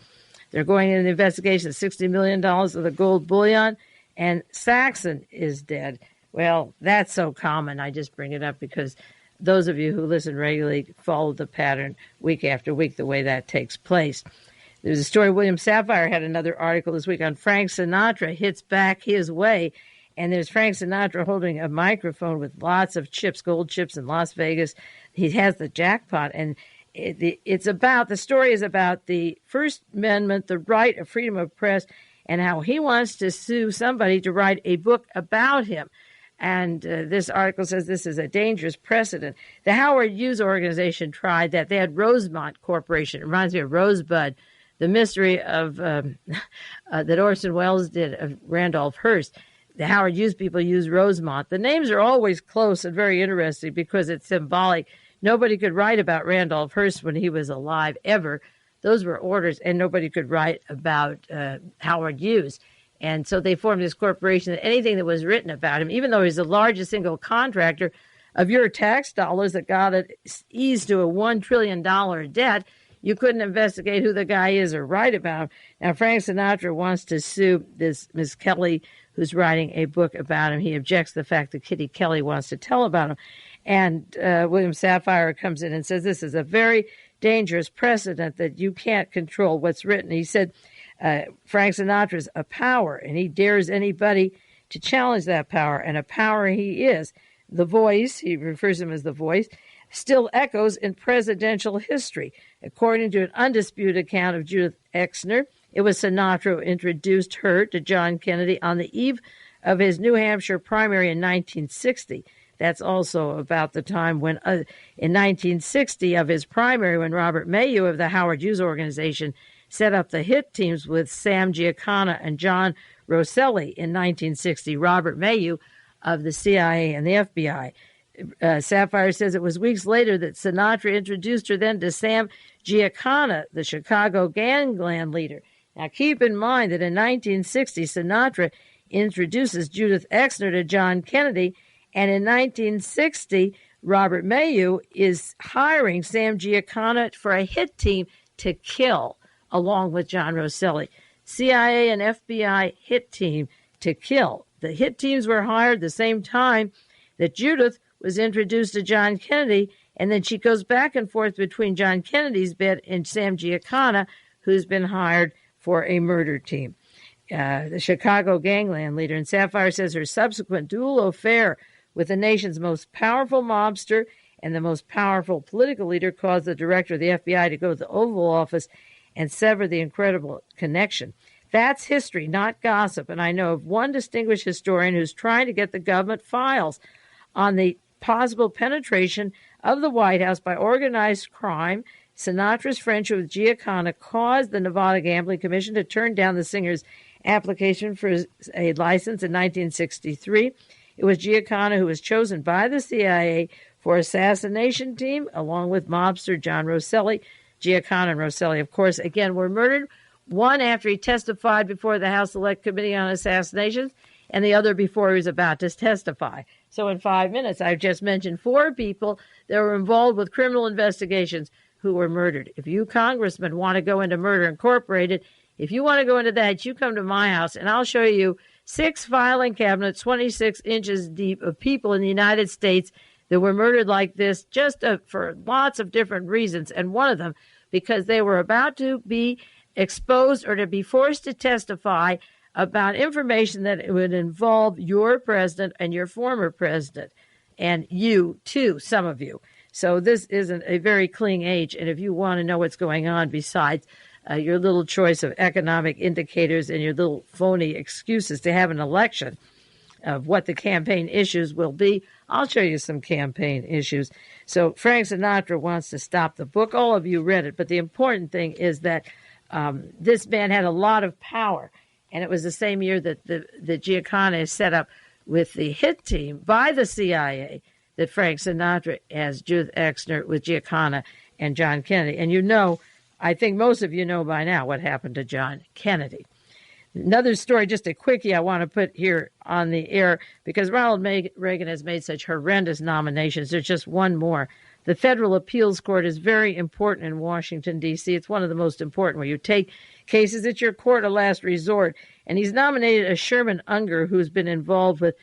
They're going into the investigation of $60 million of the gold bullion, and Saxon is dead. Well, that's so common. I just bring it up because those of you who listen regularly follow the pattern week after week, the way that takes place. There's a story. William Safire had another article this week on Frank Sinatra hits back his way. And there's Frank Sinatra holding a microphone with lots of chips, gold chips in Las Vegas. He has the jackpot. And the story is about the First Amendment, the right of freedom of press, and how he wants to sue somebody to write a book about him. And this article says this is a dangerous precedent. The Howard Hughes organization tried that. They had Rosemont Corporation. It reminds me of Rosebud, the mystery of that Orson Welles did of Randolph Hearst. The Howard Hughes people use Rosemont. The names are always close and very interesting because it's symbolic. Nobody could write about Randolph Hearst when he was alive, ever. Those were orders, and nobody could write about Howard Hughes. And so they formed this corporation that anything that was written about him, even though he's the largest single contractor of your tax dollars that got it eased to a $1 trillion debt, you couldn't investigate who the guy is or write about him. Now, Frank Sinatra wants to sue this Miss Kelly, who's writing a book about him. He objects to the fact that Kitty Kelly wants to tell about him. And William Sapphire comes in and says this is a very dangerous precedent that you can't control what's written. He said Frank Sinatra's a power, and he dares anybody to challenge that power, and a power he is. The voice, he refers to him as the voice, still echoes in presidential history. According to an undisputed account of Judith Exner, it was Sinatra who introduced her to John Kennedy on the eve of his New Hampshire primary in 1960. That's also about the time when, in 1960, of his primary, when Robert Mayu of the Howard Hughes organization set up the hit teams with Sam Giancana and John Rosselli in 1960. Robert Mayu of the CIA and the FBI. Sapphire says it was weeks later that Sinatra introduced her then to Sam Giancana, the Chicago gangland leader. Now, keep in mind that in 1960, Sinatra introduces Judith Exner to John Kennedy, and in 1960, Robert Mayu is hiring Sam Giancana for a hit team to kill, along with John Rosselli. CIA and FBI hit team to kill. The hit teams were hired the same time that Judith was introduced to John Kennedy, and then she goes back and forth between John Kennedy's bed and Sam Giancana, who's been hired for a murder team. The Chicago gangland leader. And Sapphire says her subsequent dual affair with the nation's most powerful mobster and the most powerful political leader caused the director of the FBI to go to the Oval Office and sever the incredible connection. That's history, not gossip. And I know of one distinguished historian who's trying to get the government files on the possible penetration of the White House by organized crime. Sinatra's friendship with Giancana caused the Nevada Gambling Commission to turn down the singer's application for a license in 1963. It was Giancana who was chosen by the CIA for assassination team, along with mobster John Rosselli. Giancana and Rosselli, of course, again, were murdered, one after he testified before the House Select Committee on Assassinations, and the other before he was about to testify. So in 5 minutes, I've just mentioned 4 people that were involved with criminal investigations who were murdered. If you congressmen want to go into Murder Incorporated, if you want to go into that, you come to my house, and I'll show you 6 filing cabinets, 26 inches deep, of people in the United States that were murdered like this, just for lots of different reasons. And one of them, because they were about to be exposed or to be forced to testify about information that would involve your president and your former president, and you too, some of you. So this isn't a very clean age. And if you want to know what's going on besides your little choice of economic indicators and your little phony excuses to have an election of what the campaign issues will be, I'll show you some campaign issues. So Frank Sinatra wants to stop the book. All of you read it. But the important thing is that this man had a lot of power. And it was the same year that the Giancana is set up with the hit team by the CIA that Frank Sinatra has Judith Exner with Giancana and John Kennedy. And you know, I think most of you know by now what happened to John Kennedy. Another story, just a quickie I want to put here on the air, because Ronald Reagan has made such horrendous nominations. There's just one more. The Federal Appeals Court is very important in Washington, D.C. It's one of the most important, where you take cases at your court of last resort. And he's nominated a Sherman Unger, who's been involved with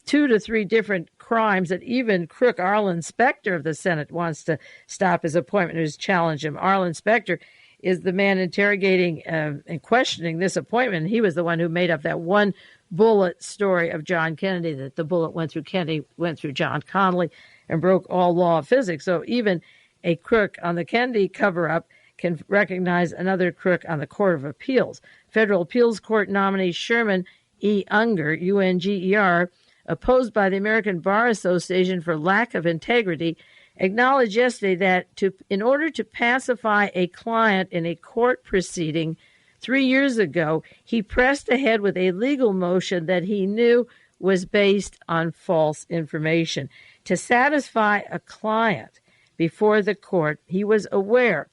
2 to 3 different crimes that even crook Arlen Specter of the Senate wants to stop his appointment, who's challenged him. Arlen Specter is the man interrogating and questioning this appointment. He was the one who made up that one bullet story of John Kennedy, that the bullet went through Kennedy, went through John Connally, and broke all law of physics. So even a crook on the Kennedy cover-up can recognize another crook on the Court of Appeals. Federal Appeals Court nominee Sherman E. Unger, Unger, opposed by the American Bar Association for lack of integrity, acknowledged yesterday that in order to pacify a client in a court proceeding 3 years ago, he pressed ahead with a legal motion that he knew was based on false information. To satisfy a client before the court, he was aware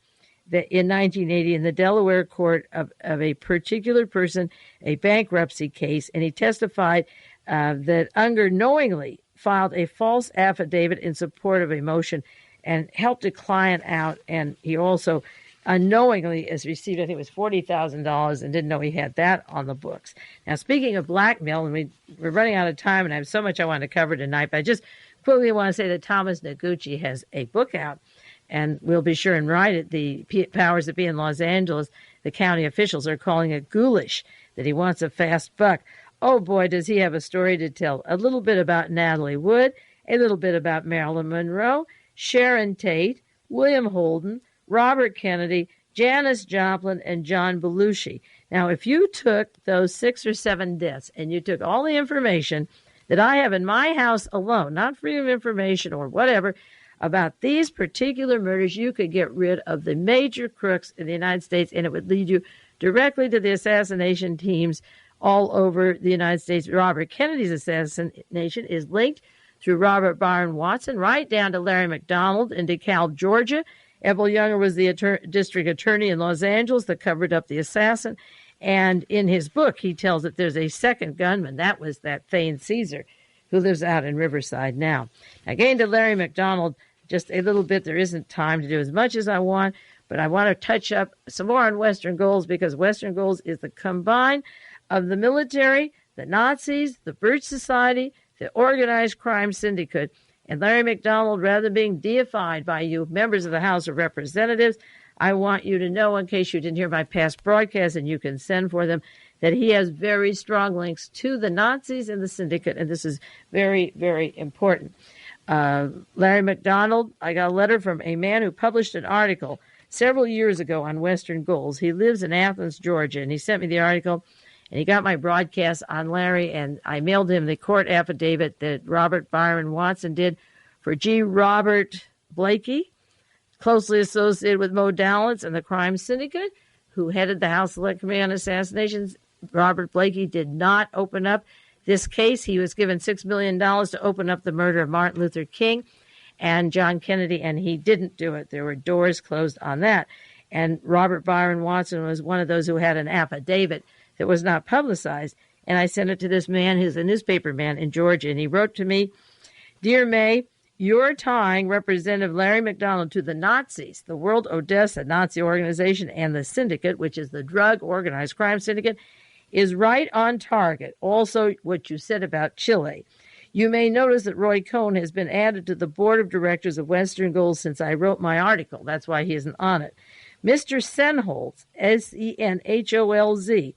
that in 1980 in the Delaware court of a particular person, a bankruptcy case, and he testified that Unger knowingly filed a false affidavit in support of a motion and helped a client out, and he also unknowingly has received, I think it was $40,000 and didn't know he had that on the books. Now, speaking of blackmail, and we're running out of time, and I have so much I want to cover tonight, but I just quickly want to say that Thomas Noguchi has a book out, and we'll be sure and write it. The powers that be in Los Angeles, the county officials are calling it ghoulish, that he wants a fast buck. Oh, boy, does he have a story to tell. A little bit about Natalie Wood, a little bit about Marilyn Monroe, Sharon Tate, William Holden, Robert Kennedy, Janis Joplin, and John Belushi. Now, if you took those 6 or 7 deaths and you took all the information that I have in my house alone, not freedom of information or whatever, about these particular murders, you could get rid of the major crooks in the United States, and it would lead you directly to the assassination teams all over the United States. Robert Kennedy's assassination is linked through Robert Byron Watson right down to Larry McDonald in DeKalb, Georgia. Ebel Unger was the district attorney in Los Angeles that covered up the assassin. And in his book, he tells that there's a second gunman. That was that Thane Caesar, who lives out in Riverside now. Again, to Larry McDonald, just a little bit. There isn't time to do as much as I want, but I want to touch up some more on Western Goals, because Western Goals is the combine of the military, the Nazis, the Birch Society, the organized crime syndicate. And Larry McDonald, rather than being deified by you members of the House of Representatives, I want you to know, in case you didn't hear my past broadcasts, and you can send for them, that he has very strong links to the Nazis and the syndicate, and this is very, very important. Larry McDonald, I got a letter from a man who published an article several years ago on Western Goals. He lives in Athens, Georgia, and he sent me the article, and he got my broadcast on Larry, and I mailed him the court affidavit that Robert Byron Watson did for G. Robert Blakey, closely associated with Mo Dowlitz and the crime syndicate, who headed the House Select Committee on Assassinations. Robert Blakey did not open up this case. He was given $6 million to open up the murder of Martin Luther King and John Kennedy, and he didn't do it. There were doors closed on that. And Robert Byron Watson was one of those who had an affidavit that was not publicized. And I sent it to this man who's a newspaper man in Georgia, and he wrote to me, "Dear Mae, you're tying Representative Larry McDonald to the Nazis, the World Odessa Nazi organization, and the syndicate, which is the drug organized crime syndicate, is right on target. Also, what you said about Chile. You may notice that Roy Cohn has been added to the board of directors of Western Goals since I wrote my article. That's why he isn't on it. Mr. Senholz, Senholz,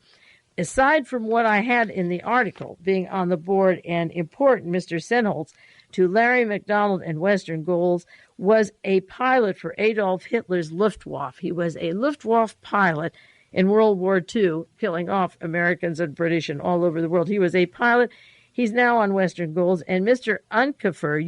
aside from what I had in the article being on the board and important, Mr. Senholz, to Larry McDonald and Western Goals, was a pilot for Adolf Hitler's Luftwaffe. He was a Luftwaffe pilot in World War II, killing off Americans and British and all over the world. He was a pilot. He's now on Western Goals. And Mr. Unkefer,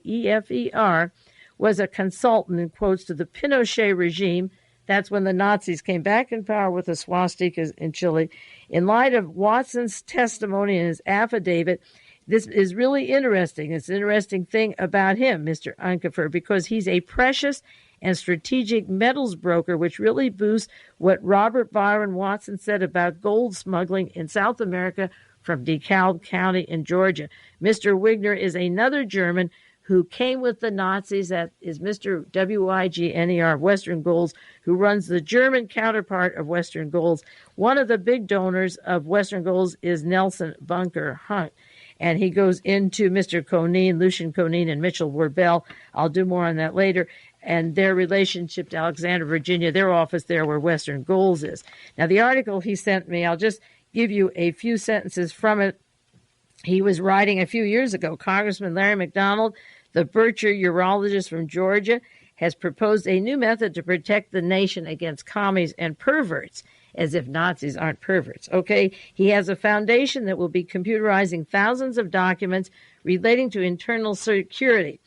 Unkefer, was a consultant, in quotes, to the Pinochet regime. That's when the Nazis came back in power with the swastikas in Chile. In light of Watson's testimony and his affidavit, this is really interesting. It's an interesting thing about him, Mr. Unkefer, because he's a precious and strategic metals broker, which really boosts what Robert Byron Watson said about gold smuggling in South America from DeKalb County in Georgia. Mr. Wigner is another German who came with the Nazis. That is Mr. Wigner, Western Goals, who runs the German counterpart of Western Goals. One of the big donors of Western Goals is Nelson Bunker Hunt. And he goes into Mr. Conine, Lucian Conine, and Mitchell Warbell. I'll do more on that later. And their relationship to Alexandria, Virginia, their office there where Western Goals is. Now, the article he sent me, I'll just give you a few sentences from it. He was writing a few years ago, Congressman Larry McDonald, the Bircher urologist from Georgia, has proposed a new method to protect the nation against commies and perverts. as if Nazis aren't perverts. Okay, he has a foundation that will be computerizing thousands of documents relating to internal security.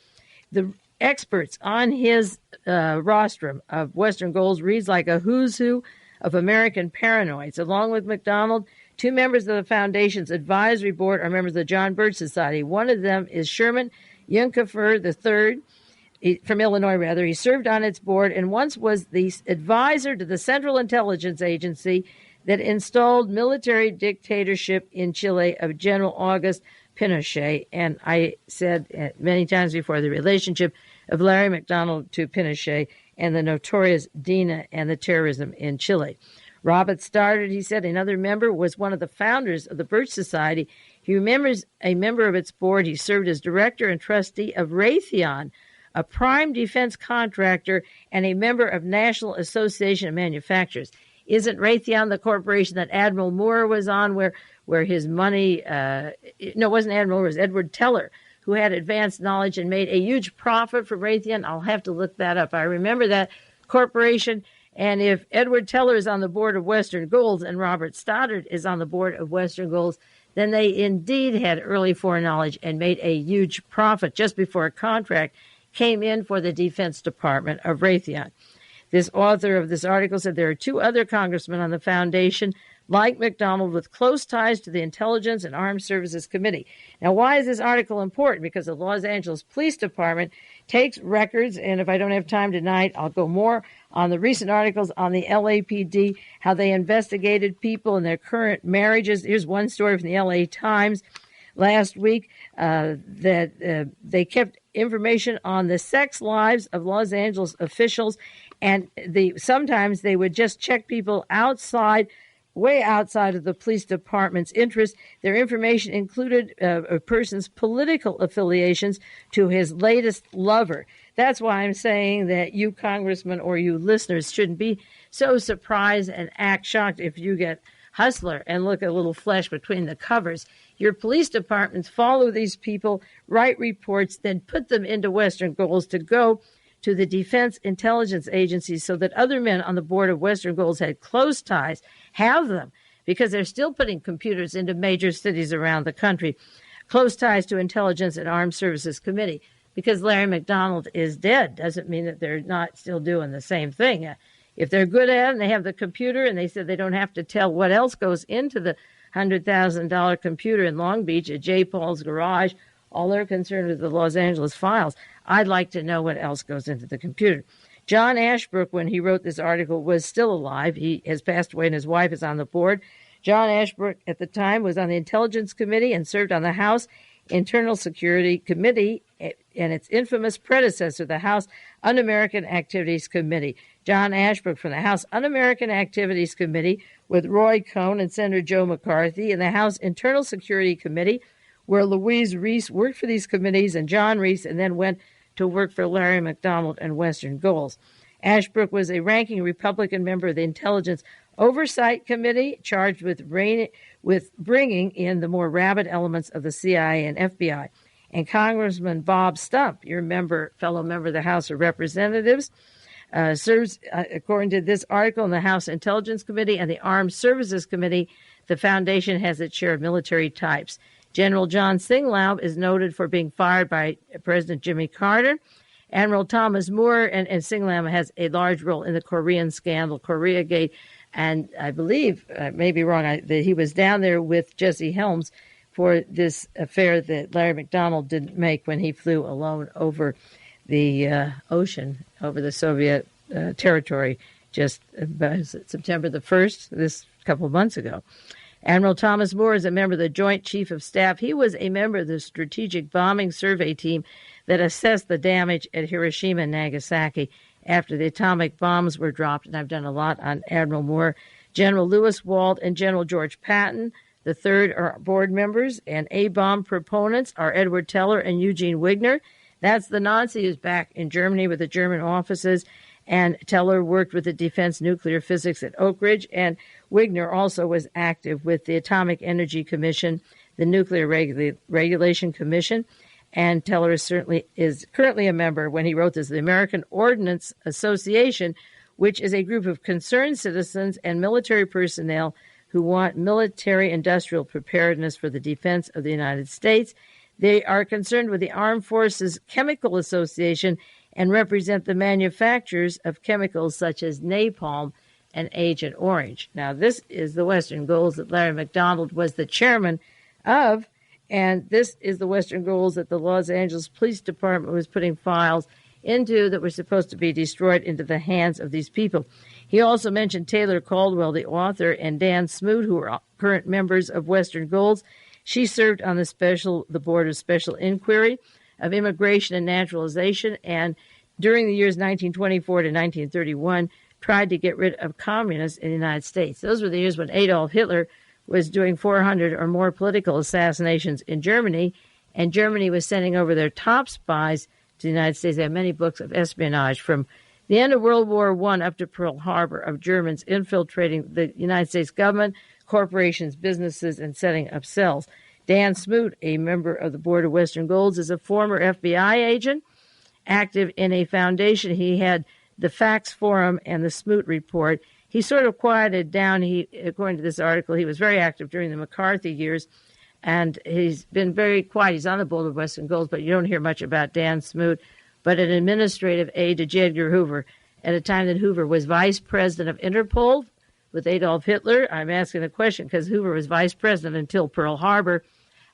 The experts on his rostrum of Western goals reads like a who's who of American paranoids. Along with McDonald, two members of the foundation's advisory board are members of the John Birch Society. One of them is Sherman Unger III, from Illinois, rather. He served on its board and once was the advisor to the Central Intelligence Agency that installed military dictatorship in Chile of General Auguste Pinochet. And I said many times before the relationship of Larry McDonald to Pinochet and the notorious DINA and the terrorism in Chile. Robert started, he said, another member, was one of the founders of the Birch Society. He remembers a member of its board. He served as director and trustee of Raytheon, a prime defense contractor and a member of National Association of Manufacturers. Isn't Raytheon the corporation that Admiral Moore was on, where his money, no, it wasn't Admiral Moore, it was Edward Teller, who had advanced knowledge and made a huge profit from Raytheon? I'll have to look that up. I remember that corporation. And if Edward Teller is on the board of Western Golds and Robert Stoddard is on the board of Western Golds, then they indeed had early foreknowledge and made a huge profit just before a contract came in for the Defense Department of Raytheon. This author of this article said there are two other congressmen on the foundation, like McDonald, with close ties to the Intelligence and Armed Services Committee. Now, why is this article important? Because the Los Angeles Police Department takes records, and if I don't have time tonight, I'll go more on the recent articles on the LAPD, how they investigated people in their current marriages. Here's one story from the LA Times last week that they kept information on the sex lives of Los Angeles officials, and sometimes they would just check people way outside of the police department's interest. Their information included a person's political affiliations to his latest lover. That's why I'm saying that you congressmen or you listeners shouldn't be so surprised and act shocked if you get Hustler and look at a little flesh between the covers. Your police departments follow these people, write reports, then put them into Western Golds to go to the Defense Intelligence Agency so that other men on the board of Western Golds had close ties, have them, because they're still putting computers into major cities around the country, close ties to Intelligence and Armed Services Committee. Because Larry McDonald is dead doesn't mean that they're not still doing the same thing. If they're good at it and they have the computer and they said they don't have to tell what else goes into the $100,000 computer in Long Beach at J. Paul's garage, all they're concerned with the Los Angeles files. I'd like to know what else goes into the computer. John Ashbrook, when he wrote this article, was still alive. He has passed away and his wife is on the board. John Ashbrook at the time was on the Intelligence Committee and served on the House Internal Security Committee and its infamous predecessor, the House Un-American Activities Committee. John Ashbrook from the House Un-American Activities Committee with Roy Cohn and Senator Joe McCarthy, and the House Internal Security Committee, where Louise Reese worked for these committees, and John Reese, and then went to work for Larry McDonald and Western Golds. Ashbrook was a ranking Republican member of the Intelligence Oversight Committee, charged with bringing in the more rabid elements of the CIA and FBI. And Congressman Bob Stump, your fellow member of the House of Representatives, serves, according to this article, in the House Intelligence Committee and the Armed Services Committee. The foundation has its share of military types. General John Singlaub is noted for being fired by President Jimmy Carter. Admiral Thomas Moore and Singlaub has a large role in the Korean scandal, Koreagate, and I believe, I may be wrong, that he was down there with Jesse Helms for this affair that Larry McDonald didn't make when he flew alone over the ocean, over the Soviet territory, just September the 1st, this couple of months ago. Admiral Thomas Moore is a member of the Joint Chief of Staff. He was a member of the Strategic Bombing Survey Team that assessed the damage at Hiroshima and Nagasaki after the atomic bombs were dropped, and I've done a lot on Admiral Moore. General Lewis Wald and General George Patton, the third, are board members, and A-bomb proponents are Edward Teller and Eugene Wigner. That's the Nazi who's back in Germany with the German offices, and Teller worked with the Defense Nuclear Physics at Oak Ridge, and Wigner also was active with the Atomic Energy Commission, the Nuclear Regulation Commission, and Teller is currently a member, when he wrote this, the American Ordnance Association, which is a group of concerned citizens and military personnel who want military-industrial preparedness for the defense of the United States. They are concerned with the Armed Forces Chemical Association and represent the manufacturers of chemicals such as napalm and Agent Orange. Now, this is the Western Goals that Larry McDonald was the chairman of, and this is the Western Goals that the Los Angeles Police Department was putting files into that were supposed to be destroyed into the hands of these people. He also mentioned Taylor Caldwell, the author, and Dan Smoot, who are current members of Western Goals. She served on the Board of Special Inquiry of Immigration and Naturalization, and during the years 1924 to 1931, tried to get rid of communists in the United States. Those were the years when Adolf Hitler was doing 400 or more political assassinations in Germany, and Germany was sending over their top spies to the United States. They have many books of espionage from the end of World War I up to Pearl Harbor of Germans infiltrating the United States government, corporations, businesses, and setting up cells. Dan Smoot, a member of the Board of Western Goals, is a former FBI agent, active in a foundation. He had the Facts Forum and the Smoot Report. He sort of quieted down. According to this article, he was very active during the McCarthy years, and he's been very quiet. He's on the Board of Western Goals, but you don't hear much about Dan Smoot, but an administrative aide to J. Edgar Hoover at a time that Hoover was vice president of Interpol with Adolf Hitler. I'm asking the question because Hoover was vice president until Pearl Harbor,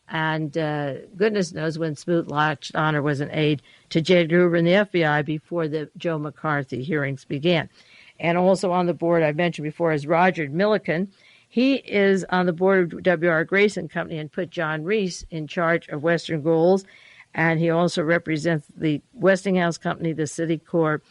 and goodness knows when Smoot latched on or was an aide to J. Edgar Hoover in the FBI before the Joe McCarthy hearings began. And also on the board I mentioned before is Roger Milliken. He is on the board of W.R. Grayson Company and put John Reese in charge of Western Goals. And he also represents the Westinghouse Company, the City Corp,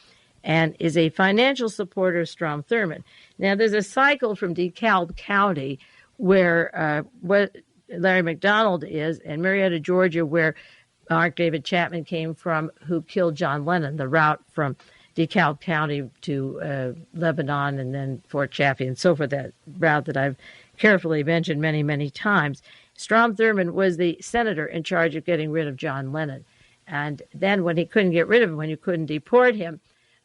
and is a financial supporter of Strom Thurmond. Now, there's a cycle from DeKalb County where what Larry McDonald is, and Marietta, Georgia, where Mark David Chapman came from, who killed John Lennon, the route from DeKalb County to Lebanon and then Fort Chaffee and so forth, that route that I've carefully mentioned many, many times. Strom Thurmond was the senator in charge of getting rid of John Lennon. And then when he couldn't get rid of him, when you couldn't deport him,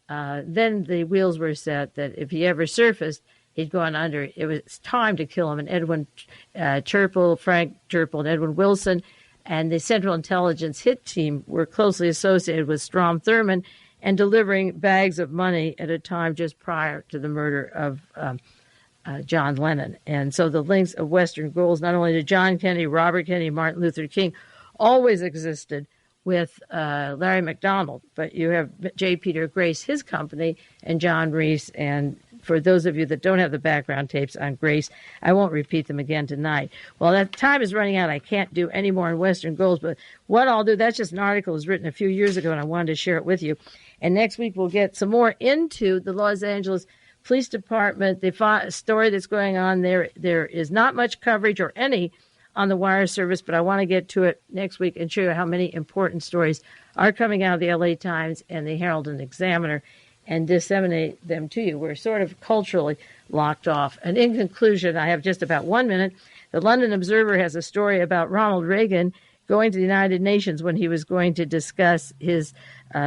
then the wheels were set that if he ever surfaced, he'd gone under. It was time to kill him. And Edwin Frank Chirple, and Edwin Wilson, and the Central Intelligence hit team were closely associated with Strom Thurmond and delivering bags of money at a time just prior to the murder of John Lennon. And so the links of Western Goals, not only to John Kennedy, Robert Kennedy, Martin Luther King, always existed with Larry McDonald. But you have J. Peter Grace, his company, and John Reese. And for those of you that don't have the background tapes on Grace, I won't repeat them again tonight. Well, that time is running out. I can't do any more on Western Goals. But what I'll do, that's just an article that was written a few years ago, and I wanted to share it with you. And next week we'll get some more into the Los Angeles Police Department, the story that's going on there. There is not much coverage or any on the wire service, but I want to get to it next week and show you how many important stories are coming out of the LA Times and the Herald and Examiner and disseminate them to you. We're sort of culturally locked off. And in conclusion, I have just about 1 minute. The London Observer has a story about Ronald Reagan going to the United Nations when he was going to discuss his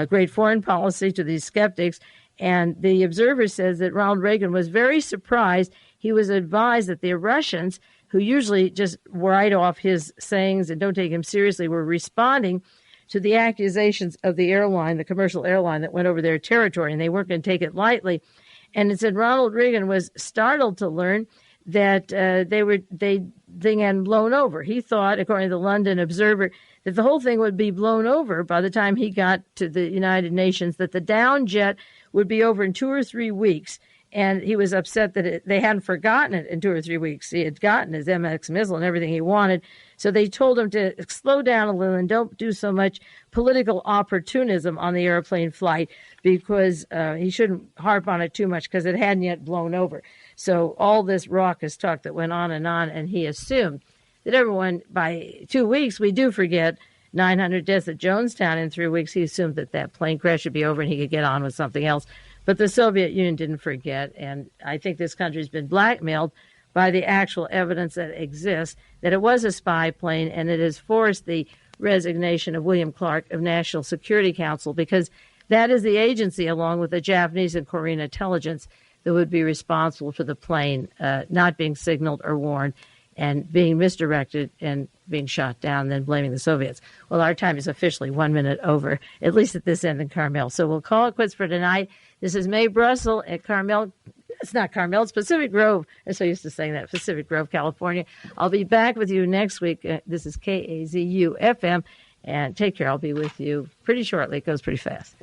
great foreign policy to these skeptics. And the Observer says that Ronald Reagan was very surprised. He was advised that the Russians, who usually just write off his sayings and don't take him seriously, were responding to the accusations of the airline, the commercial airline that went over their territory, and they weren't going to take it lightly. And it said Ronald Reagan was startled to learn that they had blown over. He thought, according to the London Observer, that the whole thing would be blown over by the time he got to the United Nations, that the down jet would be over in 2 or 3 weeks. And he was upset that they hadn't forgotten it in 2 or 3 weeks. He had gotten his MX missile and everything he wanted. So they told him to slow down a little and don't do so much political opportunism on the airplane flight because he shouldn't harp on it too much because it hadn't yet blown over. So all this raucous talk that went on, and he assumed that everyone, by 2 weeks, we do forget 900 deaths at Jonestown in 3 weeks. He assumed that plane crash would be over and he could get on with something else. But the Soviet Union didn't forget, and I think this country's been blackmailed by the actual evidence that exists, that it was a spy plane, and it has forced the resignation of William Clark of National Security Council because That is the agency, along with the Japanese and Korean intelligence, that would be responsible for the plane not being signaled or warned and being misdirected and being shot down, then blaming the Soviets. Well, our time is officially 1 minute over, at least at this end in Carmel. So we'll call it quits for tonight. This is Mae Brussell at Carmel. It's not Carmel, it's Pacific Grove. I'm so used to saying that, Pacific Grove, California. I'll be back with you next week. This is KAZU-FM. And take care. I'll be with you pretty shortly. It goes pretty fast.